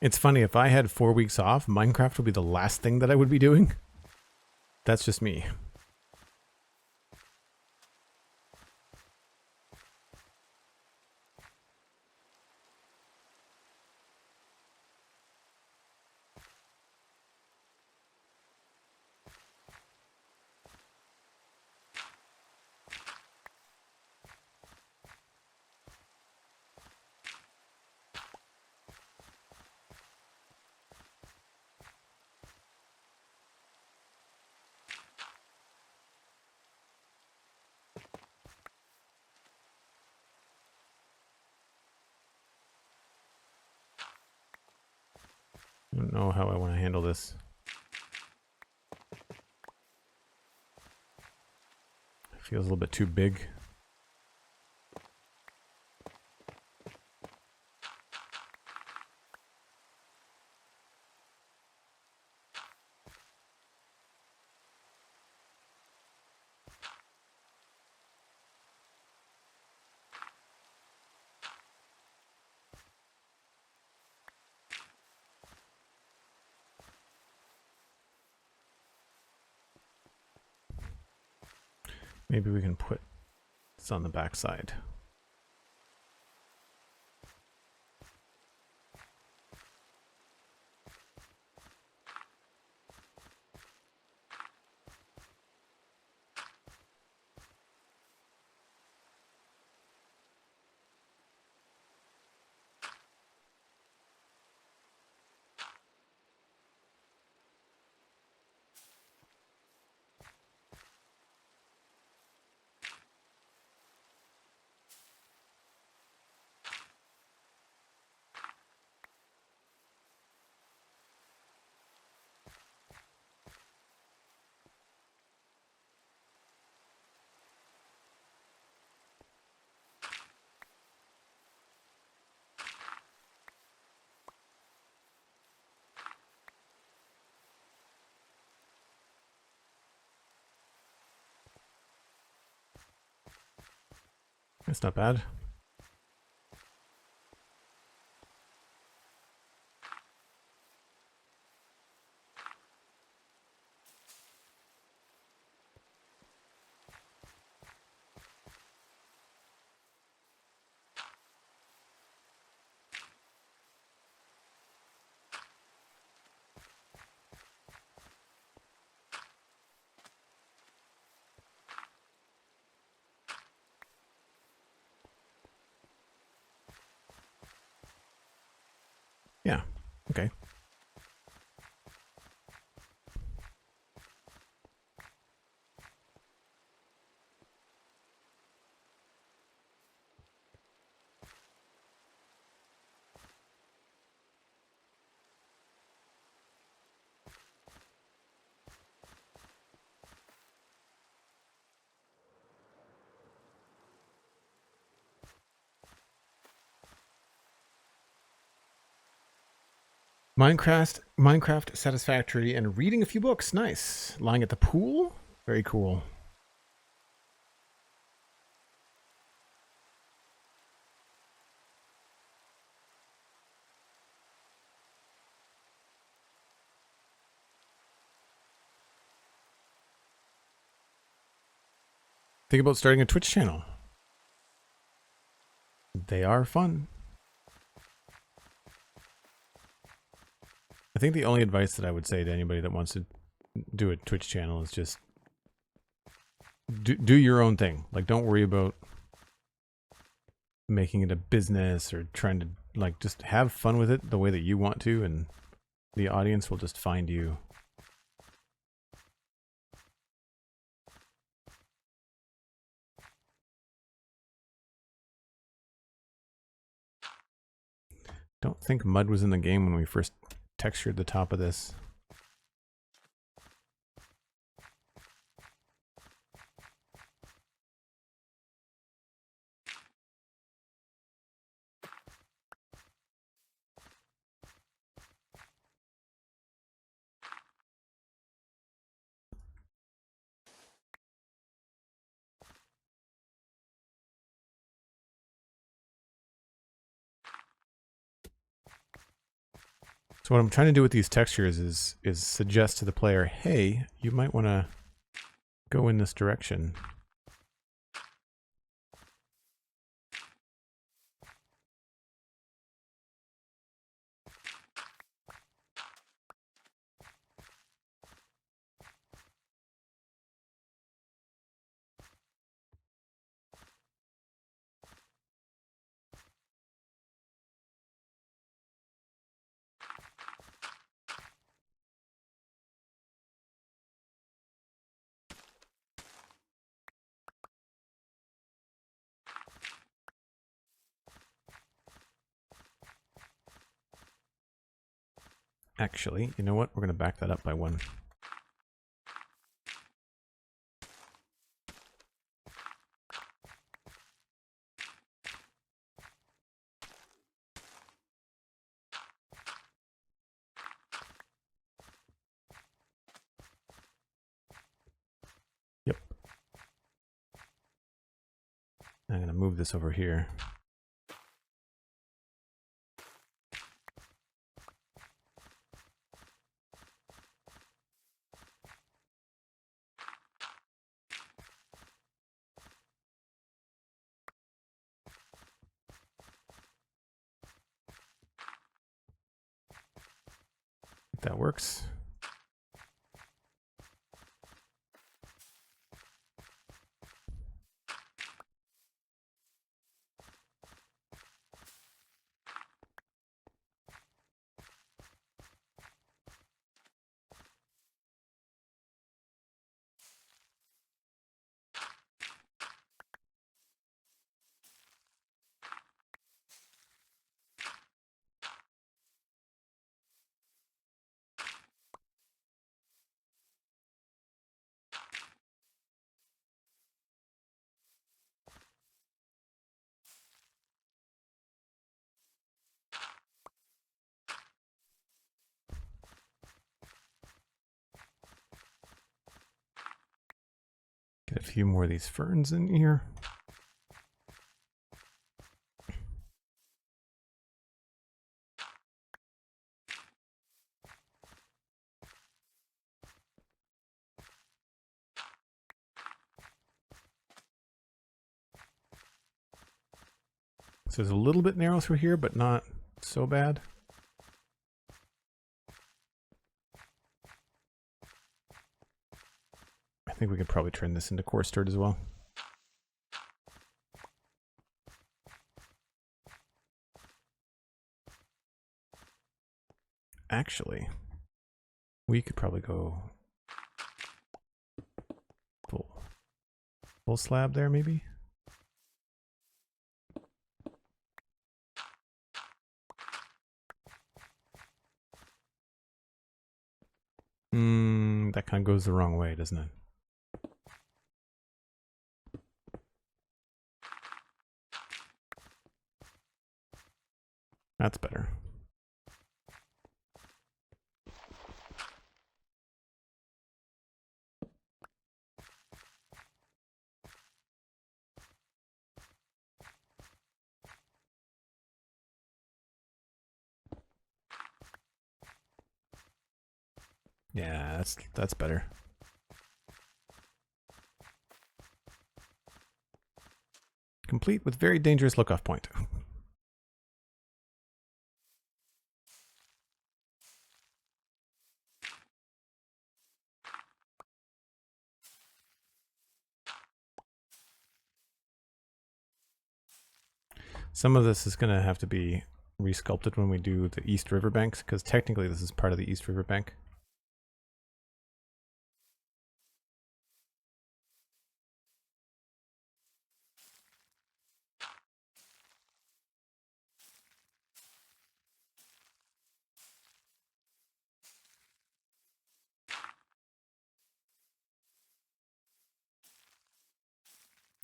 It's funny, if I had 4 weeks off, Minecraft would be the last thing that I would be doing. That's just me. I don't know how I want to handle this. It feels a little bit too big. Maybe we can put this on the back side. That's not bad. Yeah, okay. Minecraft satisfactory and reading a few books. Nice. Lying at the pool. Very cool. Think about starting a Twitch channel. They are fun. I think the only advice that I would say to anybody that wants to do a Twitch channel is just do your own thing. Like, don't worry about making it a business or trying to, like, just have fun with it the way that you want to, and the audience will just find you. Don't think mud was in the game when we first textured the top of this. So what I'm trying to do with these textures is suggest to the player, hey, you might want to go in this direction. Actually, you know what? We're going to back that up by one. Yep. I'm going to move this over here. That works. Get a few more of these ferns in here. So it's a little bit narrow through here, but not so bad. I think we could probably turn this into coarse dirt as well. Actually, we could probably go full slab there, maybe. That kind of goes the wrong way, doesn't it? That's better. Yeah, that's better. Complete with very dangerous look-off point. Some of this is going to have to be resculpted when we do the East River banks, because technically this is part of the East River bank.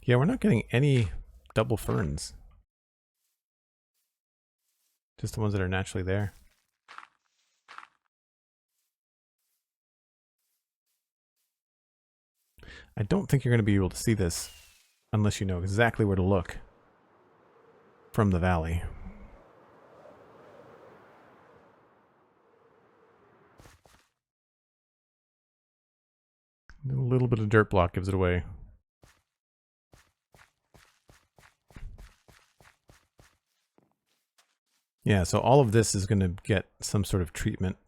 Yeah, we're not getting any double ferns. Just the ones that are naturally there. I don't think you're going to be able to see this unless you know exactly where to look from the valley. A little bit of dirt block gives it away. Yeah, so all of this is going to get some sort of treatment.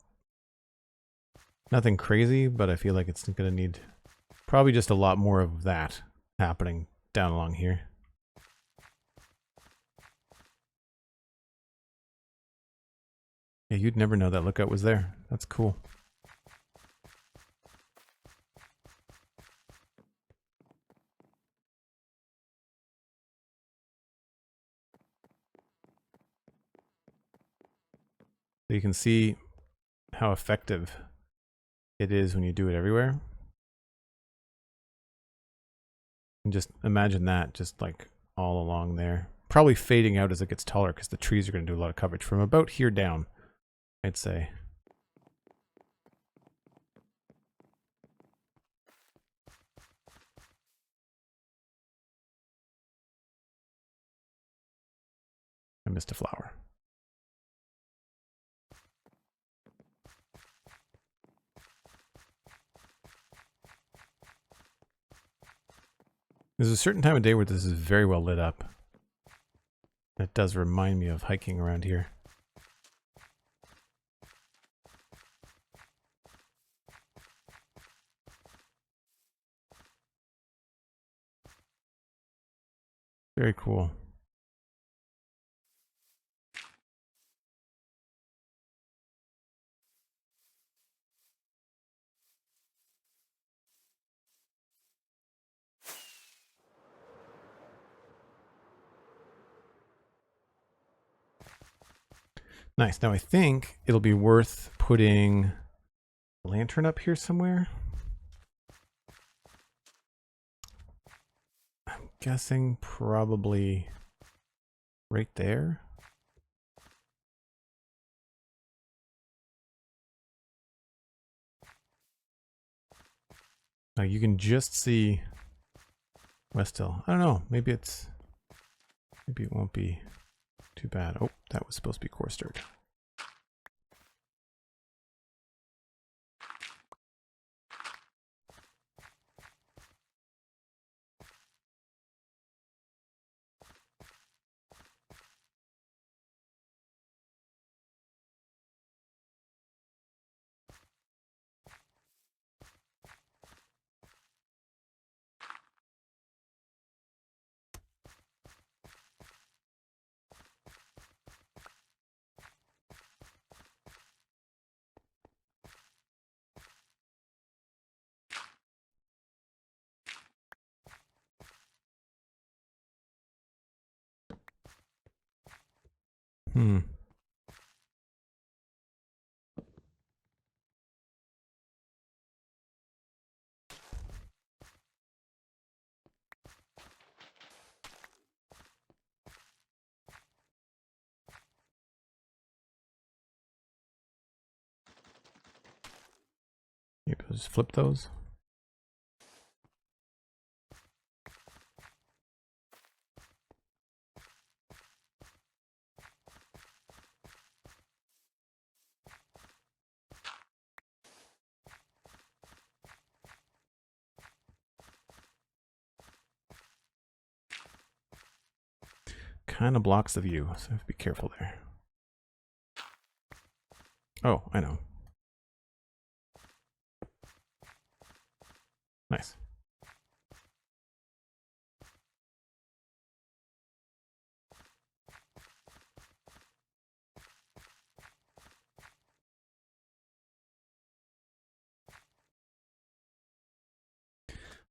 Nothing crazy, but I feel like it's going to need probably just a lot more of that happening down along here. Yeah, you'd never know that lookout was there. That's cool. So you can see how effective it is when you do it everywhere. And just imagine that just like all along there. Probably fading out as it gets taller because the trees are going to do a lot of coverage from about here down, I'd say. I missed a flower. There's a certain time of day where this is very well lit up. It does remind me of hiking around here. Very cool. Nice. Now I think it'll be worth putting a lantern up here somewhere. I'm guessing probably right there. Now you can just see Westhill. I don't know. Maybe it won't be too bad. Oh, that was supposed to be coarse dirt. Hmm. Maybe I'll just flip those. Kind of blocks the view, so I have to be careful there. Oh, I know. Nice.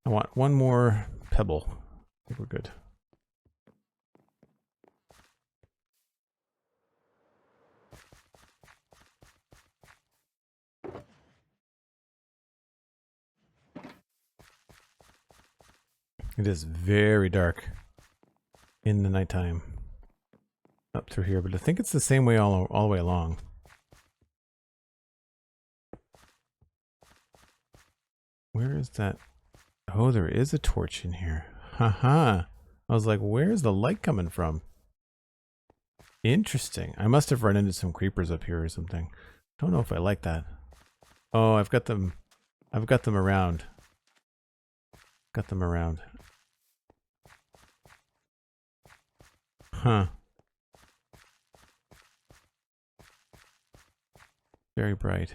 I want one more pebble. I think we're good. It is very dark in the nighttime up through here, but I think it's the same way all the way along. Where is that? Oh, there is a torch in here. Haha. I was like, where's the light coming from? Interesting. I must have run into some creepers up here or something. Don't know if I like that. Oh, I've got them around. Got them around. Huh. Very bright.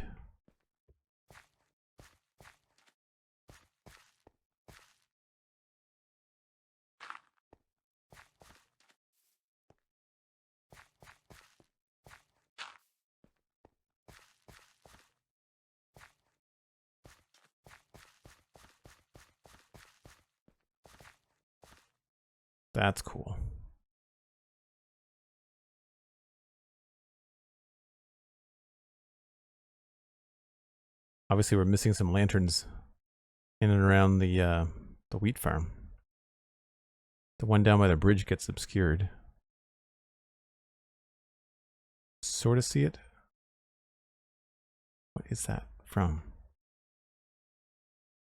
That's cool. Obviously, we're missing some lanterns in and around the wheat farm. The one down by the bridge gets obscured. Sort of see it. What is that from?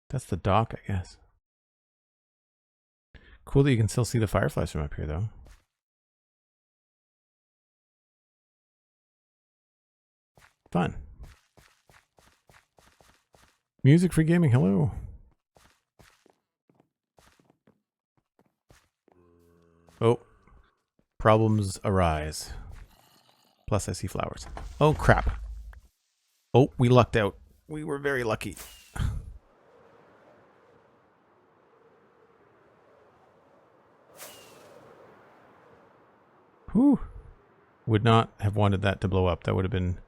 That's the dock, I guess. Cool that you can still see the fireflies from up here, though. Fun. Music for gaming, hello. Oh, problems arise. Plus I see flowers. Oh crap. Oh, we lucked out. We were very lucky. Whew. Would not have wanted that to blow up. That would have been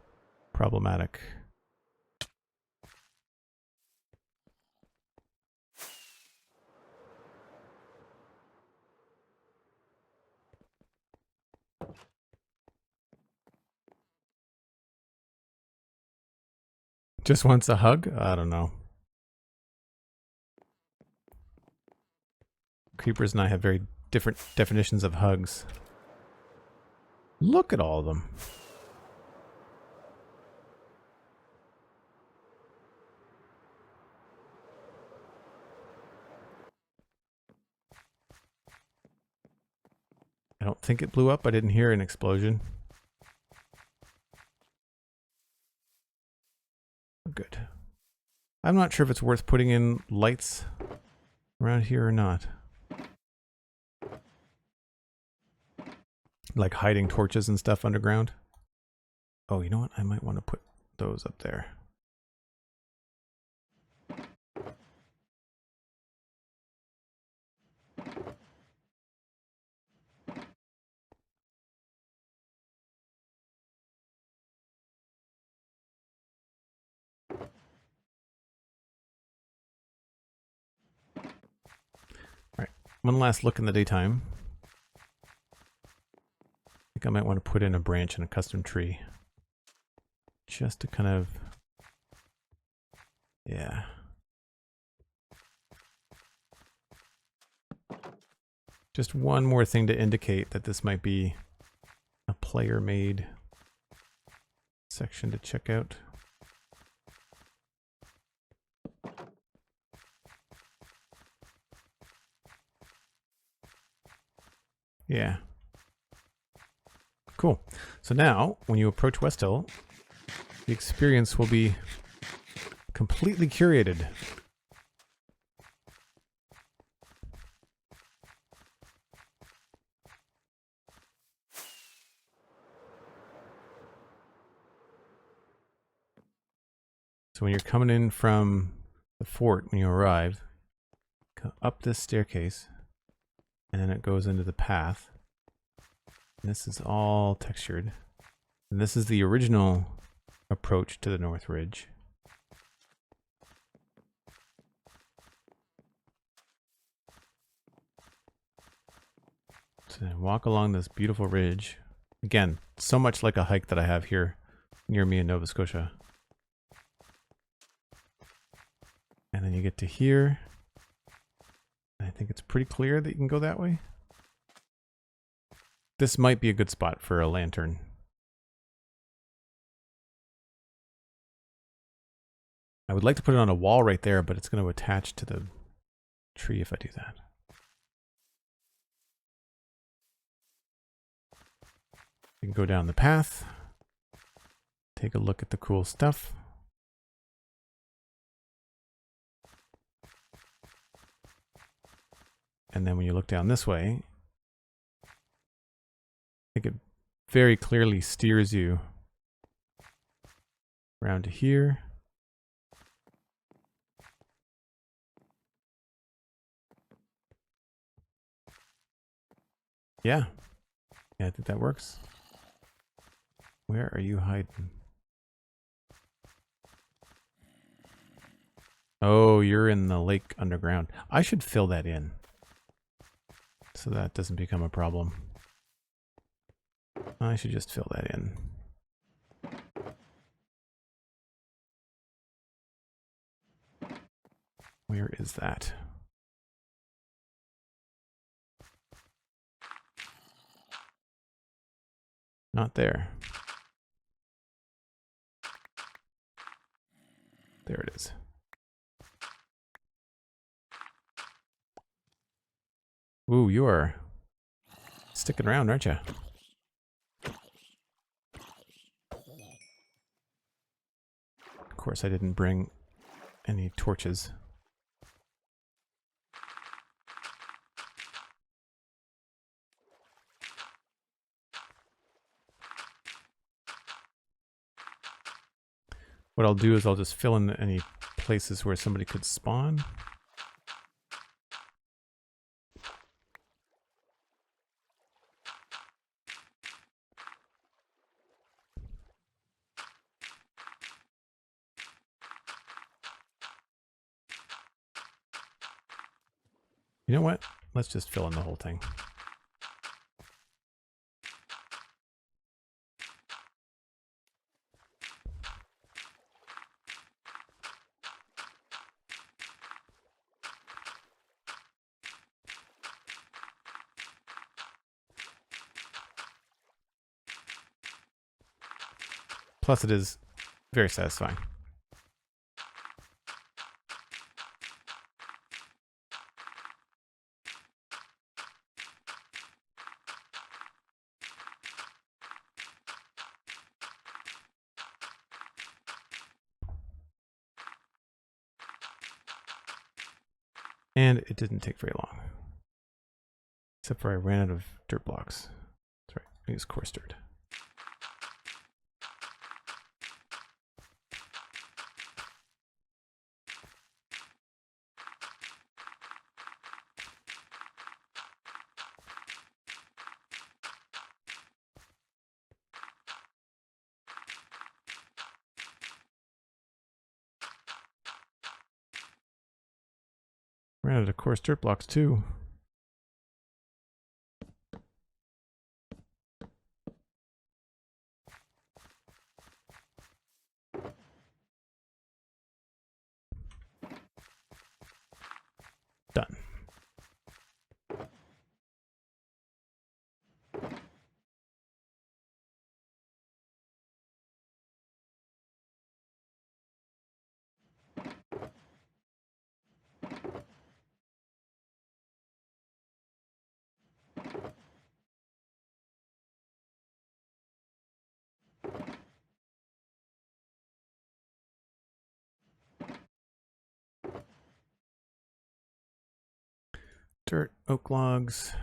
problematic. Just wants a hug? I don't know. Creepers and I have very different definitions of hugs. Look at all of them. I don't think it blew up. I didn't hear an explosion. Good. I'm not sure if it's worth putting in lights around here or not. Like hiding torches and stuff underground. Oh, you know what? I might want to put those up there. Alright, one last look in the daytime. I think I might want to put in a branch and a custom tree. Just to kind of... yeah. Just one more thing to indicate that this might be a player-made section to check out. Yeah. Cool. So now, when you approach Westhill, the experience will be completely curated. So when you're coming in from the fort, when you arrive, come up this staircase, and then it goes into the path. And this is all textured. And this is the original approach to the North Ridge. So walk along this beautiful ridge. Again, so much like a hike that I have here near me in Nova Scotia. And then you get to here. I think it's pretty clear that you can go that way. This might be a good spot for a lantern. I would like to put it on a wall right there, but it's going to attach to the tree if I do that. You can go down the path, take a look at the cool stuff. And then when you look down this way, I think it very clearly steers you around to here. Yeah. Yeah, I think that works. Where are you hiding? Oh, you're in the lake underground. I should fill that in, so that doesn't become a problem. I should just fill that in. Where is that? Not there. There it is. Ooh, you are sticking around, aren't you? Of course, I didn't bring any torches. What I'll do is I'll just fill in any places where somebody could spawn. You know what? Let's just fill in the whole thing. Plus it is very satisfying. And it didn't take very long. Except for I ran out of dirt blocks. That's right, I use coarse dirt. Ran out of coarse dirt blocks too. Done. Dirt, oak logs.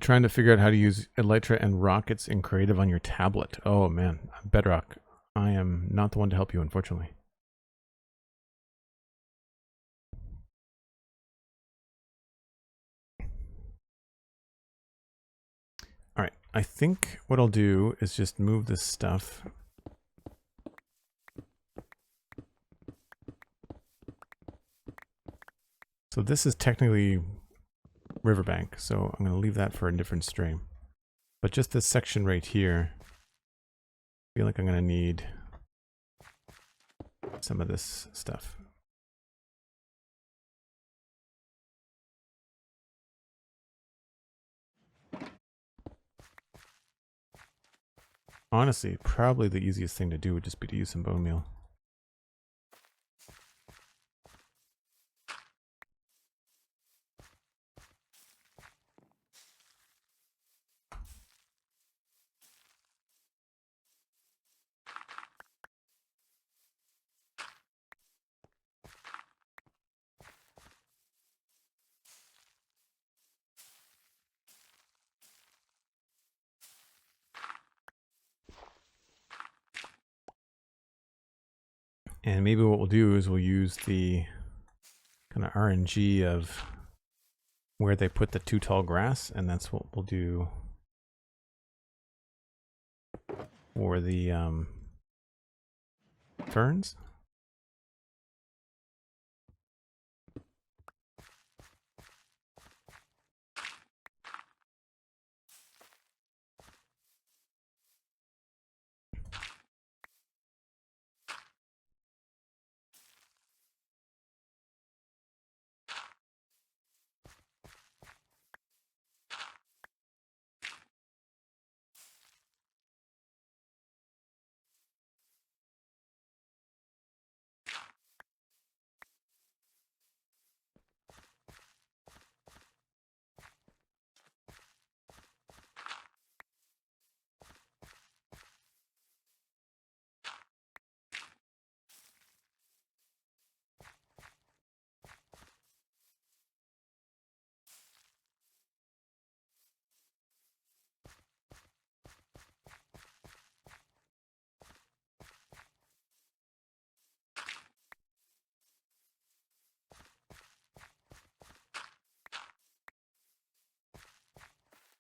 Trying to figure out how to use Elytra and rockets in creative on your tablet. Oh man, Bedrock. I am not the one to help you, unfortunately. All right, I think what I'll do is just move this stuff. So this is technically riverbank, so I'm going to leave that for a different stream. But just this section right here, I feel like I'm going to need some of this stuff. Honestly, probably the easiest thing to do would just be to use some bone meal. And maybe what we'll do is we'll use the kind of RNG of where they put the too tall grass, and that's what we'll do for the ferns.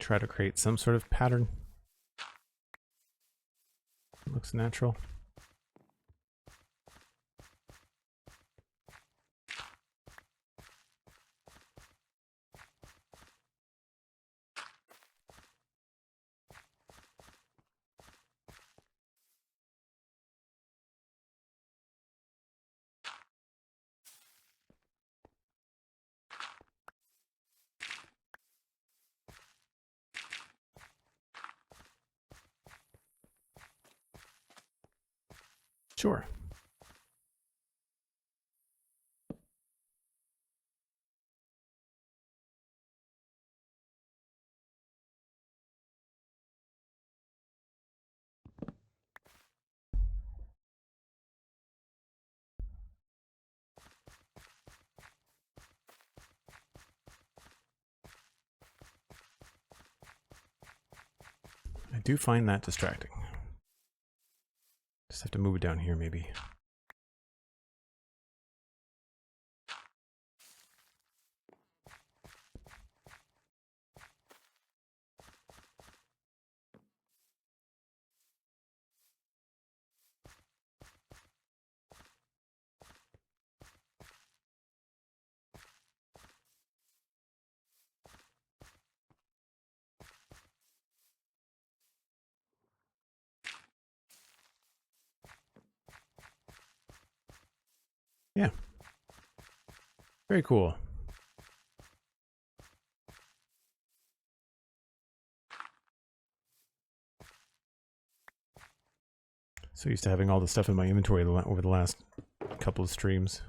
Try to create some sort of pattern. Looks natural. Sure. I do find that distracting. Just have to move it down here, maybe. Yeah. Very cool. So used to having all the stuff in my inventory over the last couple of streams.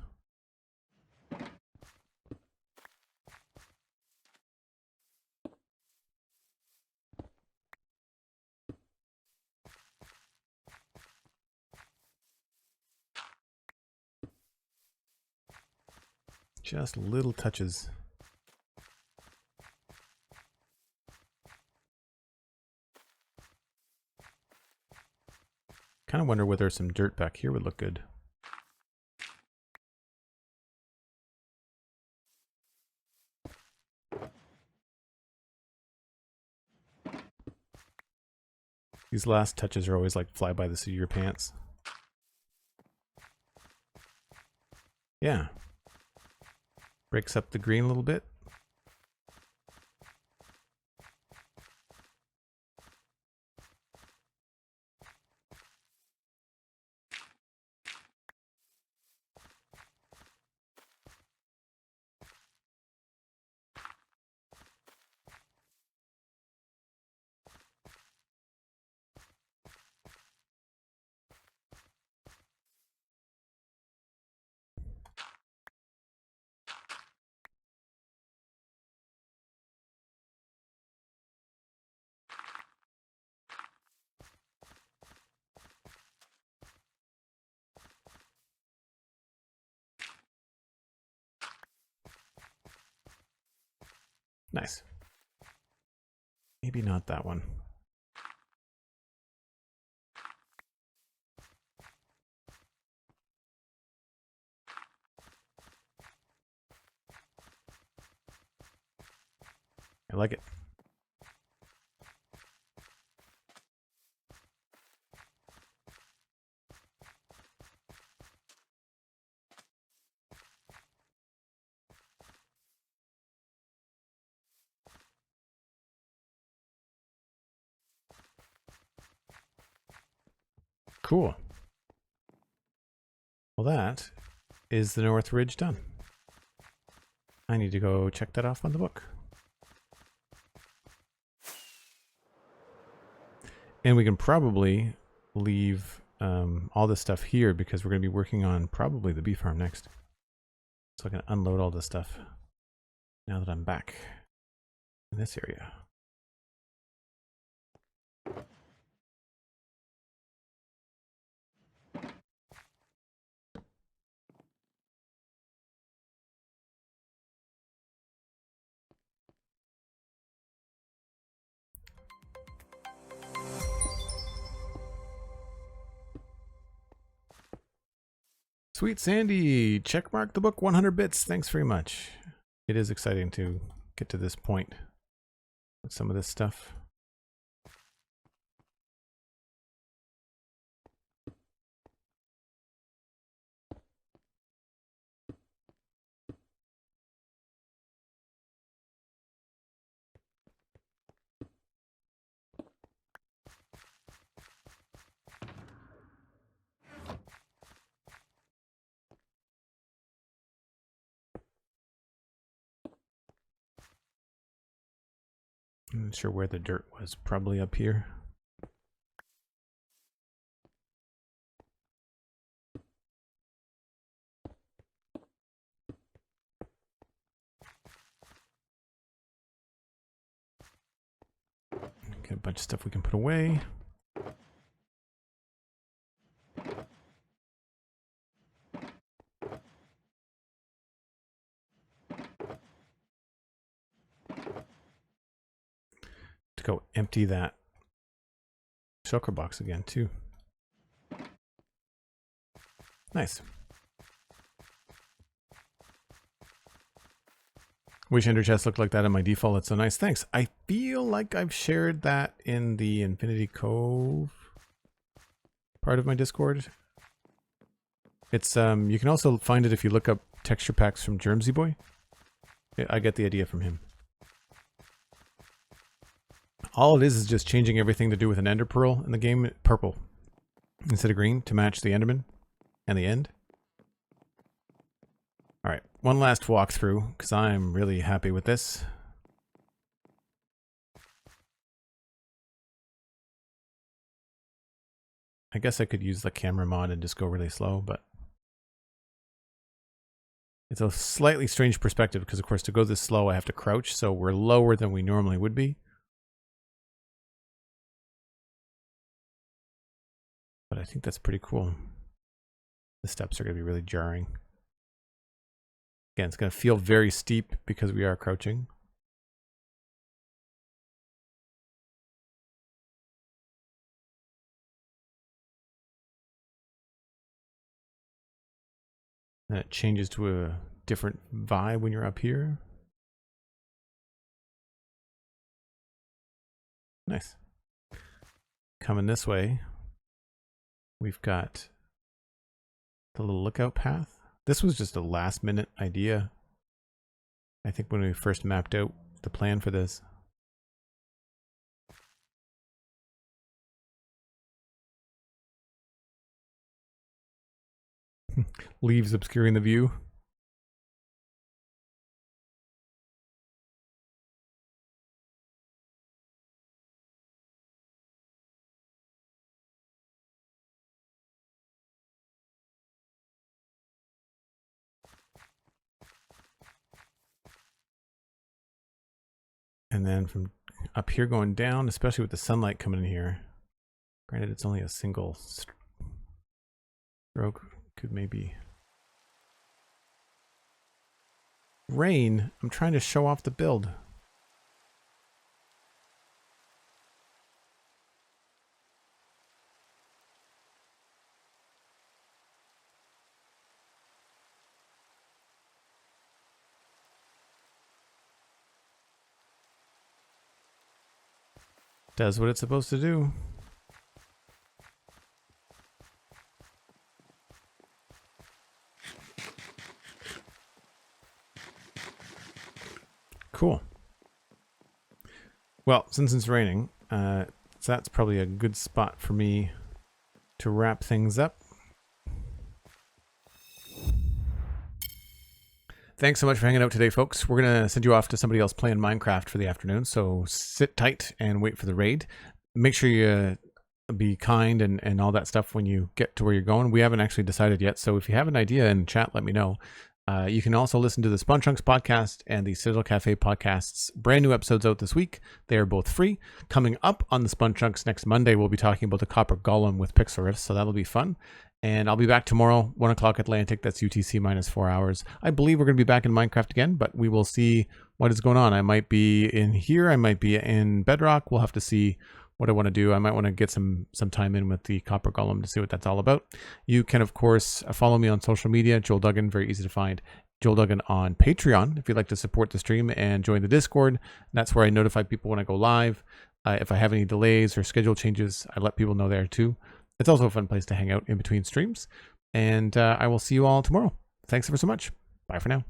Just little touches. Kind of wonder whether some dirt back here would look good. These last touches are always like fly by the seat of your pants. Yeah. Breaks up the green a little bit. Nice. Maybe not that one. I like it. Cool. Well, that is the North Ridge done. I need to go check that off on the book. And we can probably leave all this stuff here because we're going to be working on probably the bee farm next. So I can unload all this stuff now that I'm back in this area. SweetSandi, checkmark the book 100 bits. Thanks very much. It is exciting to get to this point with some of this stuff. I'm not sure where the dirt was. Probably up here. Get a bunch of stuff we can put away. To go empty that shulker box again too. Nice. Wish Ender Chest looked like that in my default. That's so nice. Thanks. I feel like I've shared that in the Infinity Cove part of my Discord. It's you can also find it if you look up texture packs from Germsy Boy. I get the idea from him. All it is just changing everything to do with an Ender Pearl in the game, purple instead of green to match the Enderman and the end. All right, one last walkthrough because I'm really happy with this. I guess I could use the camera mod and just go really slow, but it's a slightly strange perspective because, of course, to go this slow, I have to crouch, so we're lower than we normally would be. But I think that's pretty cool. The steps are going to be really jarring. Again, it's going to feel very steep because we are crouching. And it changes to a different vibe when you're up here. Nice. Coming this way, we've got the little lookout path. This was just a last minute idea. I think when we first mapped out the plan for this. Leaves obscuring the view. And then from up here going down, especially with the sunlight coming in here. Granted, it's only a single stroke. Could maybe rain. I'm trying to show off the build. Does what it's supposed to do. Cool. Well, since it's raining, so that's probably a good spot for me to wrap things up. Thanks so much for hanging out today, folks. We're going to send you off to somebody else playing Minecraft for the afternoon, so sit tight and wait for the raid. Make sure you be kind and all that stuff when you get to where you're going. We haven't actually decided yet, so if you have an idea in chat, let me know. You can also listen to the Spawn Chunks podcast and the Citadel Cafe podcasts. Brand new episodes out this week. They are both free. Coming up on the Spawn Chunks next Monday, we'll be talking about the Copper Golem with pixel riffs, so that'll be fun. And I'll be back tomorrow, 1 o'clock Atlantic. That's UTC minus 4 hours. I believe we're going to be back in Minecraft again, but we will see what is going on. I might be in here. I might be in Bedrock. We'll have to see what I want to do. I might want to get some time in with the Copper Golem to see what that's all about. You can, of course, follow me on social media. Joel Duggan, very easy to find. Joel Duggan on Patreon if you'd like to support the stream and join the Discord. That's where I notify people when I go live. If I have any delays or schedule changes, I let people know there too. It's also a fun place to hang out in between streams. And I will see you all tomorrow. Thanks ever so much. Bye for now.